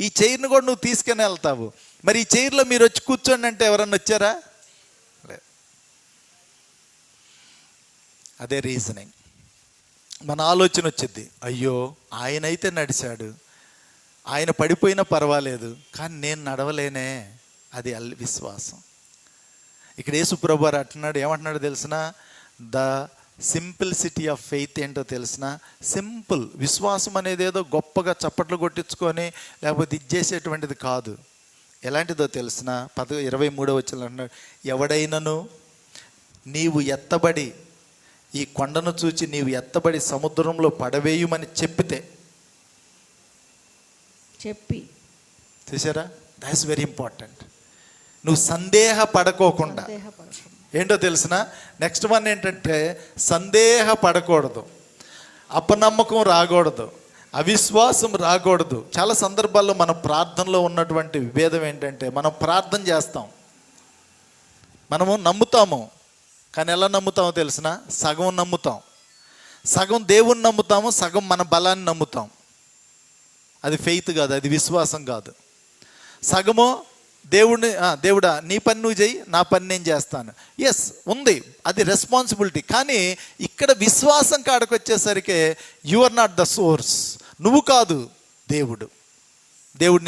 ఈ చైర్ని కూడా నువ్వు తీసుకుని వెళ్తావు. మరి ఈ చైర్లో మీరు వచ్చి కూర్చోండి అంటే ఎవరన్నా వచ్చారా? లేదు. అదే రీజనింగ్. మన ఆలోచన వచ్చింది, అయ్యో ఆయనైతే నడిచాడు, ఆయన పడిపోయినా పర్వాలేదు, కానీ నేను నడవలేనే. అది విశ్వాసం. ఇక్కడ యేసు ప్రభువు వారు అంటున్నాడు, ఏమంటున్నాడు తెలిసిన? ద సింప్లిసిటీ ఆఫ్ ఫెయిత్ ఏంటో తెలిసిన? సింపుల్ విశ్వాసం అనేది ఏదో గొప్పగా చప్పట్లు కొట్టించుకొని లేకపోతే ఇచ్చేసేటువంటిది కాదు. ఎలాంటిదో తెలిసిన? 23వ వచనంలో అంటున్నాడు, ఎవడైనను నీవు ఎత్తబడి, ఈ కొండను చూచి నీవు ఎత్తబడి సముద్రంలో పడవేయమని చెప్పి చూసారా? That's very important. నువ్వు సందేహ పడకోకుండా. ఏంటో తెలిసిన నెక్స్ట్ వన్ ఏంటంటే సందేహపడకూడదు, అపనమ్మకం రాకూడదు, అవిశ్వాసం రాకూడదు. చాలా సందర్భాల్లో మన ప్రార్థనలో ఉన్నటువంటి విభేదం ఏంటంటే మనం ప్రార్థన చేస్తాం, మనము నమ్ముతాము, కానీ ఎలా నమ్ముతామో తెలిసిన సగం నమ్ముతాం. సగం దేవుణ్ణి నమ్ముతాము, సగం మన బలాన్ని నమ్ముతాం. అది ఫెయిత్ కాదు, అది విశ్వాసం కాదు. సగము దేవుడా నీ పని నువ్వు చెయ్యి, నా పని నేను చేస్తాను. ఎస్ ఉంది, అది రెస్పాన్సిబిలిటీ. కానీ ఇక్కడ విశ్వాసం కాడకు వచ్చేసరికి you are not the source, నువ్వు కాదు, దేవుడు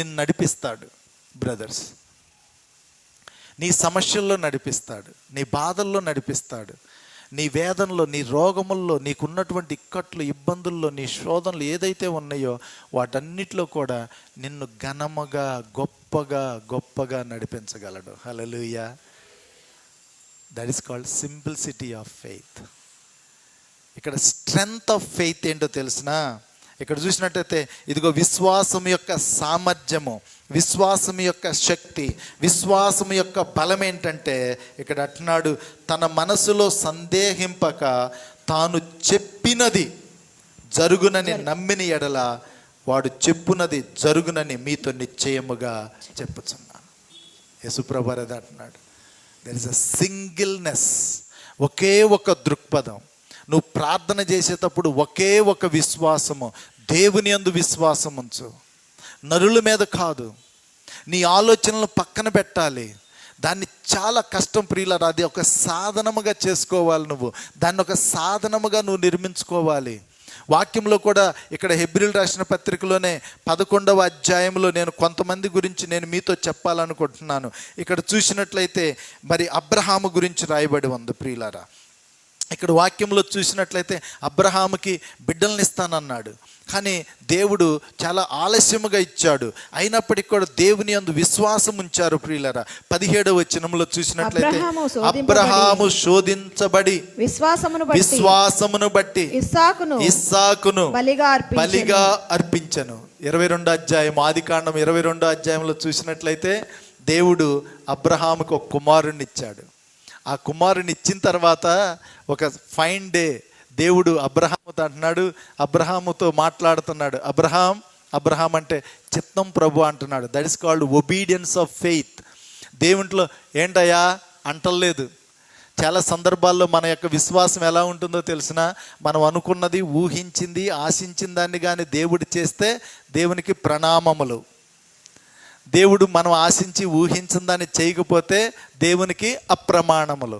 నిన్ను నడిపిస్తాడు. బ్రదర్స్, నీ సమస్యల్లో నడిపిస్తాడు, నీ బాధల్లో నడిపిస్తాడు, నీ వేదనలో, నీ రోగముల్లో, నీకున్నటువంటి ఇక్కట్లు, ఇబ్బందుల్లో, నీ శోధనలు ఏదైతే ఉన్నాయో వాటన్నిటిలో కూడా నిన్ను ఘనముగా గొప్పగా నడిపించగలడు. Hallelujah. That is called simplicity of faith. ఇక్కడ స్ట్రెంగ్త్ ఆఫ్ ఫెయిత్ ఏంటో తెలిసినా, ఇక్కడ చూసినట్టయితే ఇదిగో విశ్వాసం యొక్క సామర్థ్యము, విశ్వాసం యొక్క శక్తి, విశ్వాసం యొక్క బలం ఏంటంటే ఇక్కడ అంటున్నాడు, తన మనసులో సందేహింపక తాను చెప్పినది జరుగునని నమ్మిన ఎడల వాడు చెప్పునది జరుగునని మీతో నిశ్చయముగా చెప్పుచున్నాను. యేసుప్రభు అది అంటున్నాడు. దెర్ ఇస్ అ సింగిల్నెస్, ఒకే ఒక దృక్పథం. నువ్వు ప్రార్థన చేసేటప్పుడు ఒకే ఒక విశ్వాసము, దేవుని యందు విశ్వాసం ఉంచు, నరుల మీద కాదు. నీ ఆలోచనలు పక్కన పెట్టాలి. దాన్ని చాలా కష్టం ప్రియులారా, అది ఒక సాధనముగా చేసుకోవాలి. నువ్వు దాన్ని ఒక సాధనముగా నువ్వు నిర్మించుకోవాలి. వాక్యంలో కూడా ఇక్కడ హెబ్రీలు రాసిన పత్రికలోనే 11వ అధ్యాయంలో నేను కొంతమంది గురించి నేను మీతో చెప్పాలనుకుంటున్నాను. ఇక్కడ చూసినట్లయితే మరి అబ్రహాము గురించి రాయబడి ఉంది ప్రియులారా. ఇక్కడ వాక్యంలో చూసినట్లయితే అబ్రహాముకి బిడ్డల్ని ఇస్తానన్నాడు, కానీ దేవుడు చాలా ఆలస్యముగా ఇచ్చాడు. అయినప్పటికీ కూడా దేవుని యందు విశ్వాసం ఉంచారు ప్రియులారా. 17వ వచనంలో చూసినట్లయితే అబ్రహాము శోధించబడి విశ్వాసమును బట్టి ఇస్సాకును బలిగా అర్పించను. 22వ అధ్యాయం, ఆదికాండం 22వ అధ్యాయంలో చూసినట్లయితే దేవుడు అబ్రహాముకు ఒక కుమారుణ్ణి ఇచ్చాడు. ఆ కుమారుని ఇచ్చిన తర్వాత ఒక ఫైన్ డే దేవుడు అబ్రహాముతో అంటున్నాడు, అబ్రహాముతో మాట్లాడుతున్నాడు. అబ్రహాం అంటే చిత్తం ప్రభు అంటున్నాడు. That is called obedience of faith. దేవుంట్లో ఏంటయ్యా అంటలేదు. చాలా సందర్భాల్లో మన యొక్క విశ్వాసం ఎలా ఉంటుందో తెలిసిన, మనం అనుకున్నది, ఊహించింది, ఆశించిన దాన్ని కానీ దేవుడు చేస్తే దేవునికి ప్రణామములు. దేవుడు మనం ఆశించి ఊహించిన దాన్ని చేయకపోతే దేవునికి అప్రమాణములు.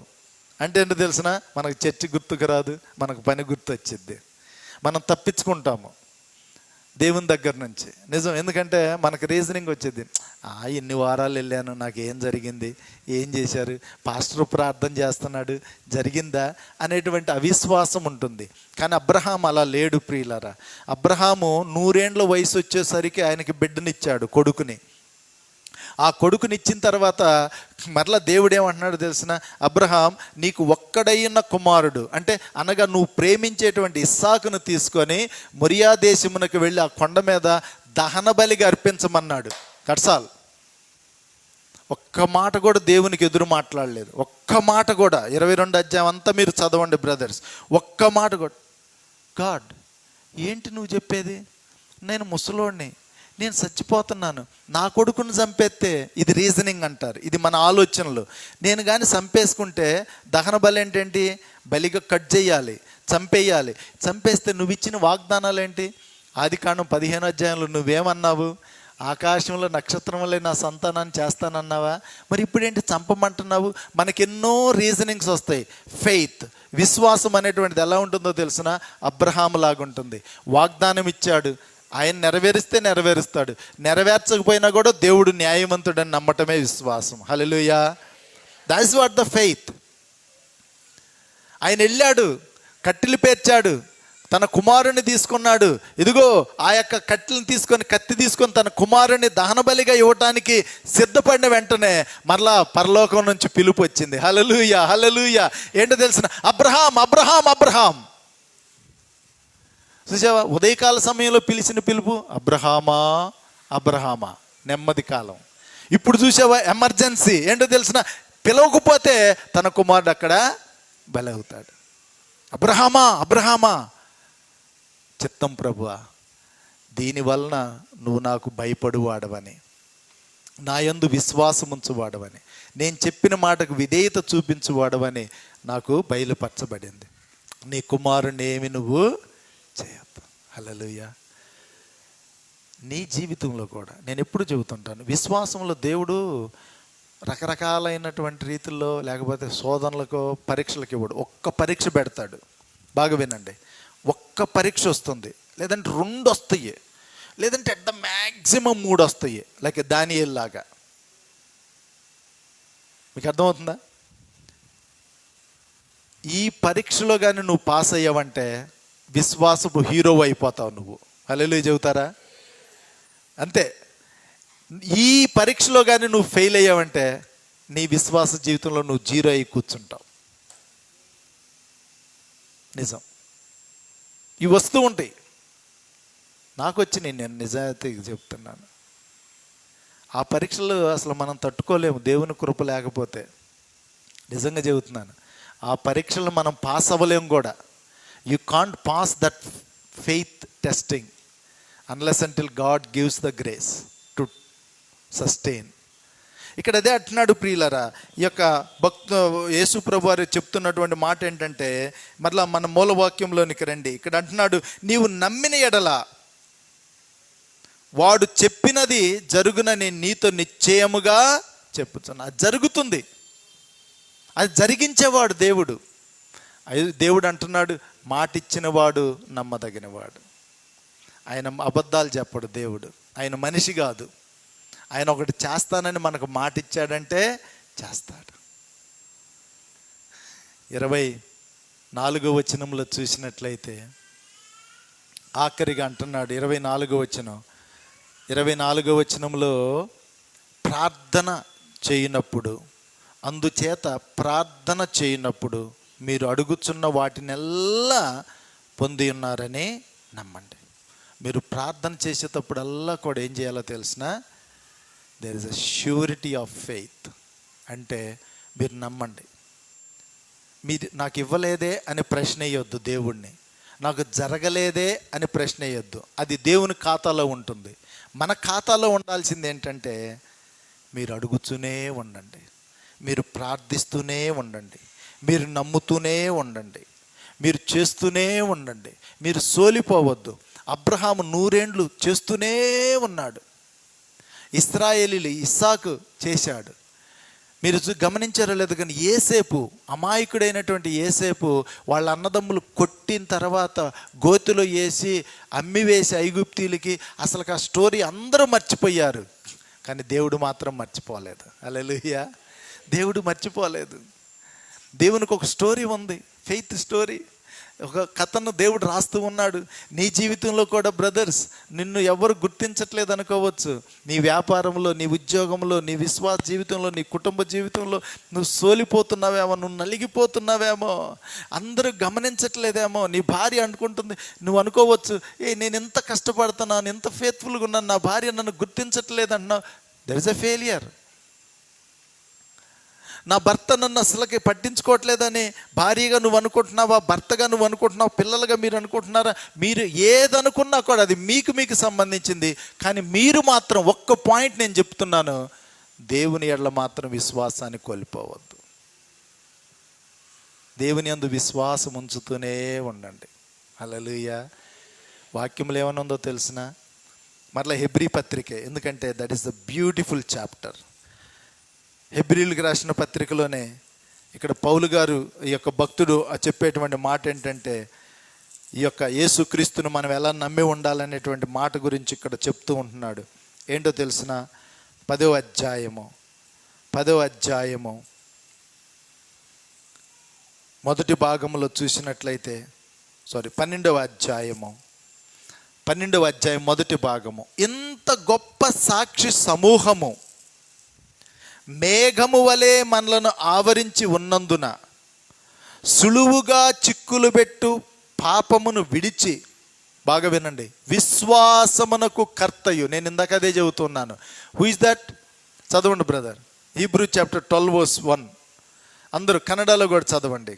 అంటే ఏంటో తెలిసిన, మనకు చర్చి గుర్తుకు రాదు, మనకు పని గుర్తు వచ్చింది, మనం తప్పించుకుంటాము దేవుని దగ్గర నుంచి. నిజం, ఎందుకంటే మనకు రీజనింగ్ వచ్చేది, ఇన్ని వారాలు వెళ్ళాను, నాకు ఏం జరిగింది, ఏం చేశారు, పాస్టర్ ప్రార్థన చేస్తున్నాడు, జరిగిందా అనేటువంటి అవిశ్వాసం ఉంటుంది. కానీ అబ్రహాం అలా లేడు ప్రియులారా. అబ్రహాము 100 ఏండ్ల వయసు వచ్చేసరికి ఆయనకి బిడ్డనిచ్చాడు, కొడుకుని. ఆ కొడుకునిచ్చిన తర్వాత మరలా దేవుడు ఏమంటున్నాడు తెలిసిన, అబ్రహాం నీకు ఒక్కడైన కుమారుడు అంటే అనగా నువ్వు ప్రేమించేటువంటి ఇస్సాకును తీసుకొని మొరియా దేశమునకు వెళ్ళి ఆ కొండ మీద దహన బలిగా అర్పించమన్నాడు. కట్సాల్ ఒక్క మాట కూడా దేవునికి ఎదురు మాట్లాడలేదు. ఒక్క మాట కూడా. 22వ అధ్యాయం అంతా మీరు చదవండి బ్రదర్స్. ఒక్క మాట కూడా. గాడ్ ఏంటి నువ్వు చెప్పేది, నేను ముసలోడిని, నేను చచ్చిపోతున్నాను, నా కొడుకుని చంపేస్తే, ఇది రీజనింగ్ అంటారు, ఇది మన ఆలోచనలు. నేను కానీ చంపేసుకుంటే దహన బలి ఏంటేంటి, బలిగా కట్ చేయాలి, చంపేయాలి. చంపేస్తే నువ్వు ఇచ్చిన వాగ్దానాలు ఏంటి? ఆదికాండం 15వ అధ్యాయంలో నువ్వేమన్నావు? ఆకాశంలో నక్షత్రం వల్లే నా సంతానాన్ని చేస్తానన్నావా? మరి ఇప్పుడేంటి చంపమంటున్నావు? మనకెన్నో రీజనింగ్స్ వస్తాయి. ఫెయిత్, విశ్వాసం అనేటువంటిది ఎలా ఉంటుందో తెలిసిన, అబ్రహాం లాగా ఉంటుంది. వాగ్దానం ఇచ్చాడు, ఆయన నెరవేరిస్తే నెరవేరుస్తాడు, నెరవేర్చకపోయినా కూడా దేవుడు న్యాయవంతుడని నమ్మటమే విశ్వాసం. Hallelujah. That is what the faith. ఆయన వెళ్ళాడు, కట్టెలు పేర్చాడు, తన కుమారుని తీసుకున్నాడు. ఇదిగో ఆ యొక్క కట్టెలను తీసుకొని, కత్తి తీసుకొని తన కుమారుని దహన బలిగా ఇవ్వటానికి సిద్ధపడిన వెంటనే మరలా పరలోకం నుంచి పిలుపు వచ్చింది. హల్లెలూయా, హల్లెలూయా. ఏంటో తెలిసిన, అబ్రహాం అబ్రహాం అబ్రహాం. చూసావా, ఉదయకాల సమయంలో పిలిచిన పిలుపు అబ్రహామా అబ్రహామా, నెమ్మది కాలం. ఇప్పుడు చూసావా ఎమర్జెన్సీ, ఏంటో తెలిసిన, పిలవకపోతే తన కుమారుడు అక్కడ బలవుతాడు. అబ్రహామా అబ్రహామా, చిత్తం ప్రభువా, దీనివలన నువ్వు నాకు భయపడువాడవని, నా యందు విశ్వాసం ఉంచువాడవని, నేను చెప్పిన మాటకు విధేయత చూపించువాడవని నాకు బయలుపరచబడింది. నీ కుమారుని ఏమి నువ్వు చేయొద్దు. హల్లెలూయా. నీ జీవితంలో కూడా నేను ఎప్పుడు చెబుతుంటాను, విశ్వాసంలో దేవుడు రకరకాలైనటువంటి రీతుల్లో లేకపోతే శోధనలకు పరీక్షలకు ఇవ్వడు. ఒక్క పరీక్ష పెడతాడు. బాగా వినండి, ఒక్క పరీక్ష వస్తుంది, లేదంటే 2 వస్తాయి, లేదంటే అట్ ద మ్యాక్సిమం 3 వస్తాయి. లైక్ దానియేలు లాగా. మీకు అర్థమవుతుందా? ఈ పరీక్షలో కానీ నువ్వు పాస్ అయ్యావంటే విశ్వాసపు హీరో అయిపోతావు నువ్వు. హల్లెలూయా చెబుతారా? అంతే. ఈ పరీక్షలో కానీ నువ్వు ఫెయిల్ అయ్యావంటే నీ విశ్వాస జీవితంలో నువ్వు 0 అయి కూర్చుంటావు. నిజం. ఇవి వస్తూ ఉంటాయి. నాకు వచ్చి నేను నిజాయితీగా చెప్తున్నాను, ఆ పరీక్షలు అసలు మనం తట్టుకోలేము దేవుని కృప లేకపోతే. నిజంగా చెబుతున్నాను, ఆ పరీక్షలు మనం పాస్ అవ్వలేము కూడా. You can't pass that faith testing unless until God gives the grace to sustain. ఇక్కడ అదే అంటున్నాడు ప్రియులరా. ఈ యొక్క యేసు ప్రభు వారు చెప్తున్నటువంటి మాట ఏంటంటే, మరలా మన మూలవాక్యంలోనికి రండి. ఇక్కడ అంటున్నాడు, నీవు నమ్మిన ఎడల వాడు చెప్పినది జరుగునని నీతో నిశ్చయముగా చెప్పుతున్నా. అది జరుగుతుంది, అది జరిగించేవాడు దేవుడు. దేవుడు అంటున్నాడు, మాట ఇచ్చిన వాడు నమ్మదగినవాడు. ఆయన అబద్ధాలు చెప్పడు దేవుడు. ఆయన మనిషి కాదు. ఆయన ఒకటి చేస్తానని మనకు మాట ఇచ్చాడంటే చేస్తాడు. 24వ వచనంలో చూసినట్లయితే ఆఖరిగా అంటున్నాడు, 24వ వచనంలో, ప్రార్థన చేయనప్పుడు, అందుచేత ప్రార్థన చేయనప్పుడు మీరు అడుగుచున్న వాటినెల్లా పొంది ఉన్నారని నమ్మండి. మీరు ప్రార్థన చేసేటప్పుడల్లా కూడా ఏం చేయాలో తెలిసిన, there is a surety of faith. అంటే మీరు నమ్మండి. మీది నాకు ఇవ్వలేదే అని ప్రశ్న వేయొద్దు దేవుణ్ణి, నాకు జరగలేదే అని ప్రశ్న వేయొద్దు. అది దేవుని ఖాతాలో ఉంటుంది. మన ఖాతాలో ఉండాల్సింది ఏంటంటే, మీరు అడుగుతూనే ఉండండి, మీరు ప్రార్థిస్తూనే ఉండండి, మీరు నమ్ముతూనే ఉండండి, మీరు చేస్తూనే ఉండండి, మీరు సోలిపోవద్దు. అబ్రహాము 100 ఏండ్లు చేస్తూనే ఉన్నాడు. ఇశ్రాయేలీలు ఇస్సాకు చేశాడు. మీరు గమనించారో లేదు కానీ యేసేపు, అమాయకుడైనటువంటి యేసేపు వాళ్ళ అన్నదమ్ములు కొట్టిన తర్వాత గోతిలో వేసి అమ్మివేసి ఐగుప్తీలకి, అసలు ఆ స్టోరీ అందరూ మర్చిపోయారు. కానీ దేవుడు మాత్రం మర్చిపోలేదు. హల్లెలూయా. దేవుడు మర్చిపోలేదు. దేవునికి ఒక స్టోరీ ఉంది, ఫెయిత్ స్టోరీ. ఒక కథను దేవుడు రాస్తూ ఉన్నాడు. నీ జీవితంలో కూడా బ్రదర్స్, నిన్ను ఎవరు గుర్తించట్లేదు అనుకోవచ్చు. నీ వ్యాపారంలో, నీ ఉద్యోగంలో, నీ విశ్వాస జీవితంలో, నీ కుటుంబ జీవితంలో నువ్వు సోలిపోతున్నావేమో, నువ్వు నలిగిపోతున్నావేమో, అందరూ గమనించట్లేదేమో. నీ భార్య అనుకుంటుంది, నువ్వు అనుకోవచ్చు, నేను ఎంత కష్టపడుతున్నాను, ఎంత ఫేత్ఫుల్గా ఉన్నాను, నా భార్య నన్ను గుర్తించట్లేదు అన్నావు. There is a failure. నా భర్త నన్ను అసలుకి పట్టించుకోవట్లేదని భార్యగా నువ్వు అనుకుంటున్నావా, భర్తగా నువ్వు అనుకుంటున్నావు, పిల్లలుగా మీరు అనుకుంటున్నారా? మీరు ఏదనుకున్నా కూడా అది మీకు సంబంధించింది. కానీ మీరు మాత్రం ఒక్క పాయింట్ నేను చెప్తున్నాను, దేవుని ఎడల మాత్రం విశ్వాసాన్ని కోల్పోవద్దు. దేవుని యందు విశ్వాసం ఉంచుతూనే ఉండండి. హల్లెలూయా. వాక్యంలో ఏమనుందో తెలిసిన, మరలా హెబ్రీ పత్రికే, ఎందుకంటే that is the beautiful chapter. హెబ్రీలకు రాసిన పత్రికలోనే ఇక్కడ పౌలు గారు, ఈ యొక్క భక్తుడు చెప్పేటువంటి మాట ఏంటంటే, ఈ యొక్క యేసుక్రీస్తును మనం ఎలా నమ్మి ఉండాలనేటువంటి మాట గురించి ఇక్కడ చెప్తూ ఉంటున్నాడు. ఏంటో తెలిసిన, 10వ అధ్యాయము మొదటి భాగంలో చూసినట్లయితే, 12వ అధ్యాయం మొదటి భాగము. ఇంత గొప్ప సాక్షి సమూహము మేఘము వలె మనలను ఆవరించి ఉన్నందున సులువుగా చిక్కులు పెట్టు పాపమును విడిచి, బాగా వినండి, విశ్వాసమునకు కర్తయు. నేను ఇందాక అదే చెబుతున్నాను. Who is that? చదవండి బ్రదర్. Hebrew chapter 12:1. అందరూ కన్నడలో కూడా చదవండి.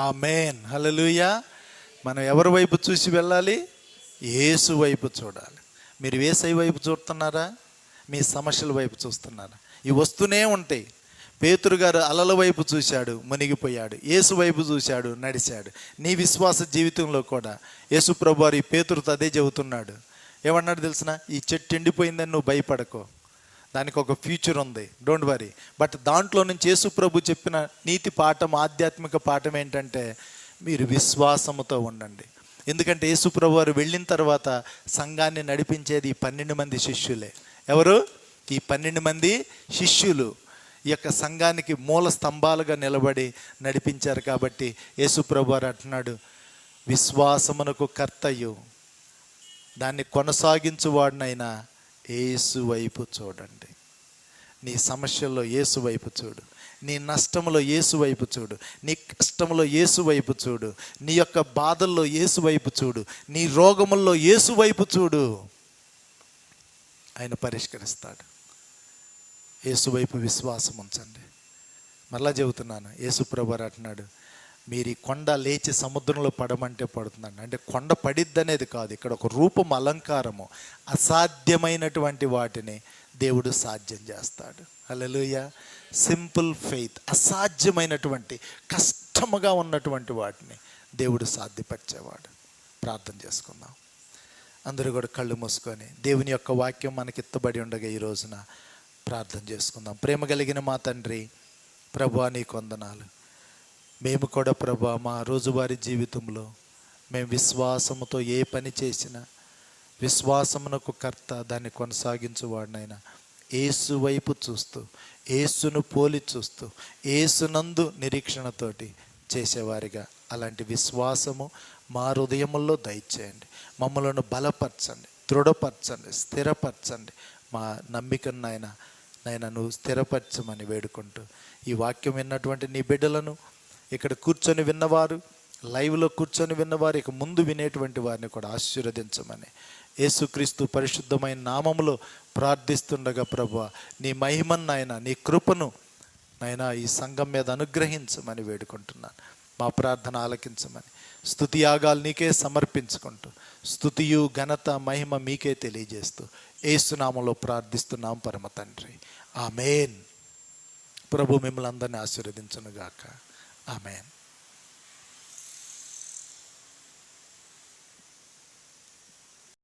ఆమేన్, హల్లెలూయా. మనం ఎవరి వైపు చూసి వెళ్ళాలి? యేసు వైపు చూడాలి. మీరు యేసయ్య వైపు చూస్తున్నారా? మీ సమస్యల వైపు చూస్తున్నారా? ఇవి వస్తూనే ఉంటాయి. పేతురు గారు అలల వైపు చూశాడు, మునిగిపోయాడు. యేసు వైపు చూశాడు, నడిచాడు. నీ విశ్వాస జీవితంలో కూడా యేసు ప్రభువారు ఈ పేతురుతో అదే చెబుతున్నాడు. ఏమన్నాడు తెలిసిన? ఈ చెట్టు ఎండిపోయిందని నువ్వు భయపడకో, దానికి ఒక ఫ్యూచర్ ఉంది, డోంట్ వరీ. బట్ దాంట్లో నుంచి యేసు ప్రభు చెప్పిన నీతి పాఠం, ఆధ్యాత్మిక పాఠం ఏంటంటే మీరు విశ్వాసముతో ఉండండి. ఎందుకంటే యేసు ప్రభు వారు వెళ్ళిన తర్వాత సంఘాన్ని నడిపించేది ఈ 12 మంది శిష్యులే. ఎవరు? ఈ 12 మంది శిష్యులు ఈ యొక్క సంఘానికి మూల స్తంభాలుగా నిలబడి నడిపించారు. కాబట్టి యేసు ప్రభు వారు అంటున్నాడు, విశ్వాసమునకు కర్తయు దాన్ని కొనసాగించువాడినైనా యేసు వైపు చూడండి. నీ సమస్యల్లో యేసు వైపు చూడు, నీ నష్టంలో యేసు వైపు చూడు, నీ కష్టంలో యేసు వైపు చూడు, నీ యొక్క బాధల్లో యేసు వైపు చూడు, నీ రోగముల్లో యేసు వైపు చూడు. ఆయన పరిష్కరిస్తాడు. యేసు వైపు విశ్వాసం ఉంచండి. మరలా చెబుతున్నాను, యేసు ప్రభువారు అంటున్నాడు, మీరు ఈ కొండ లేచి సముద్రంలో పడమంటే పడుతుందండి. అంటే కొండ పడిద్ది అనేది కాదు, ఇక్కడ ఒక రూపం, అలంకారము. అసాధ్యమైనటువంటి వాటిని దేవుడు సాధ్యం చేస్తాడు. హల్లెలూయా. Simple faith. అసాధ్యమైనటువంటి, కష్టముగా ఉన్నటువంటి వాటిని దేవుడు సాధ్యపరిచేవాడు. ప్రార్థన చేసుకుందాం. అందరూ కూడా కళ్ళు మూసుకొని దేవుని యొక్క వాక్యం మనకి ఎత్తబడి ఉండగా ఈ రోజున ప్రార్థన చేసుకుందాం. ప్రేమ కలిగిన మా తండ్రి, ప్రభువా నీకు వందనాలు. మేము కూడా ప్రభువా మా రోజువారీ జీవితంలో మేము విశ్వాసముతో ఏ పని చేసినా విశ్వాసమునకు కర్త, దాన్ని కొనసాగించువాడినైనా యేసు వైపు చూస్తూ, యేసును పోలి చూస్తూ, యేసునందు నిరీక్షణతోటి చేసేవారిగా అలాంటి విశ్వాసము మా హృదయముల్లో దయచేయండి. మమ్మలను బలపరచండి, దృఢపరచండి, స్థిరపరచండి. మా నమ్మికను నాయన నువ్వు స్థిరపరచమని వేడుకుంటూ, ఈ వాక్యం విన్నటువంటి నీ బిడ్డలను, ఇక్కడ కూర్చొని విన్నవారు, లైవ్లో కూర్చొని విన్నవారు, ఇక ముందు వినేటువంటి వారిని కూడా ఆశీర్వదించమని యేసుక్రీస్తు పరిశుద్ధమైన నామములో ప్రార్థిస్తుండగా ప్రభువా, నీ మహిమను నాయన, నీ కృపను నాయన ఈ సంఘం మీద అనుగ్రహించమని వేడుకుంటున్నాను. మా ప్రార్థన ఆలకించమని స్తుతి యాగాలు నీకే సమర్పించుకుంటూ, స్తుతియు ఘనత మహిమ మీకే తెలియజేస్తూ యేసు నామములో ప్రార్థిస్తున్నాం పరమ తండ్రి. ఆమేన్. ప్రభు మిమ్మల్ని అందరినీ ఆశీర్వదించును గాక. ఆమేన్.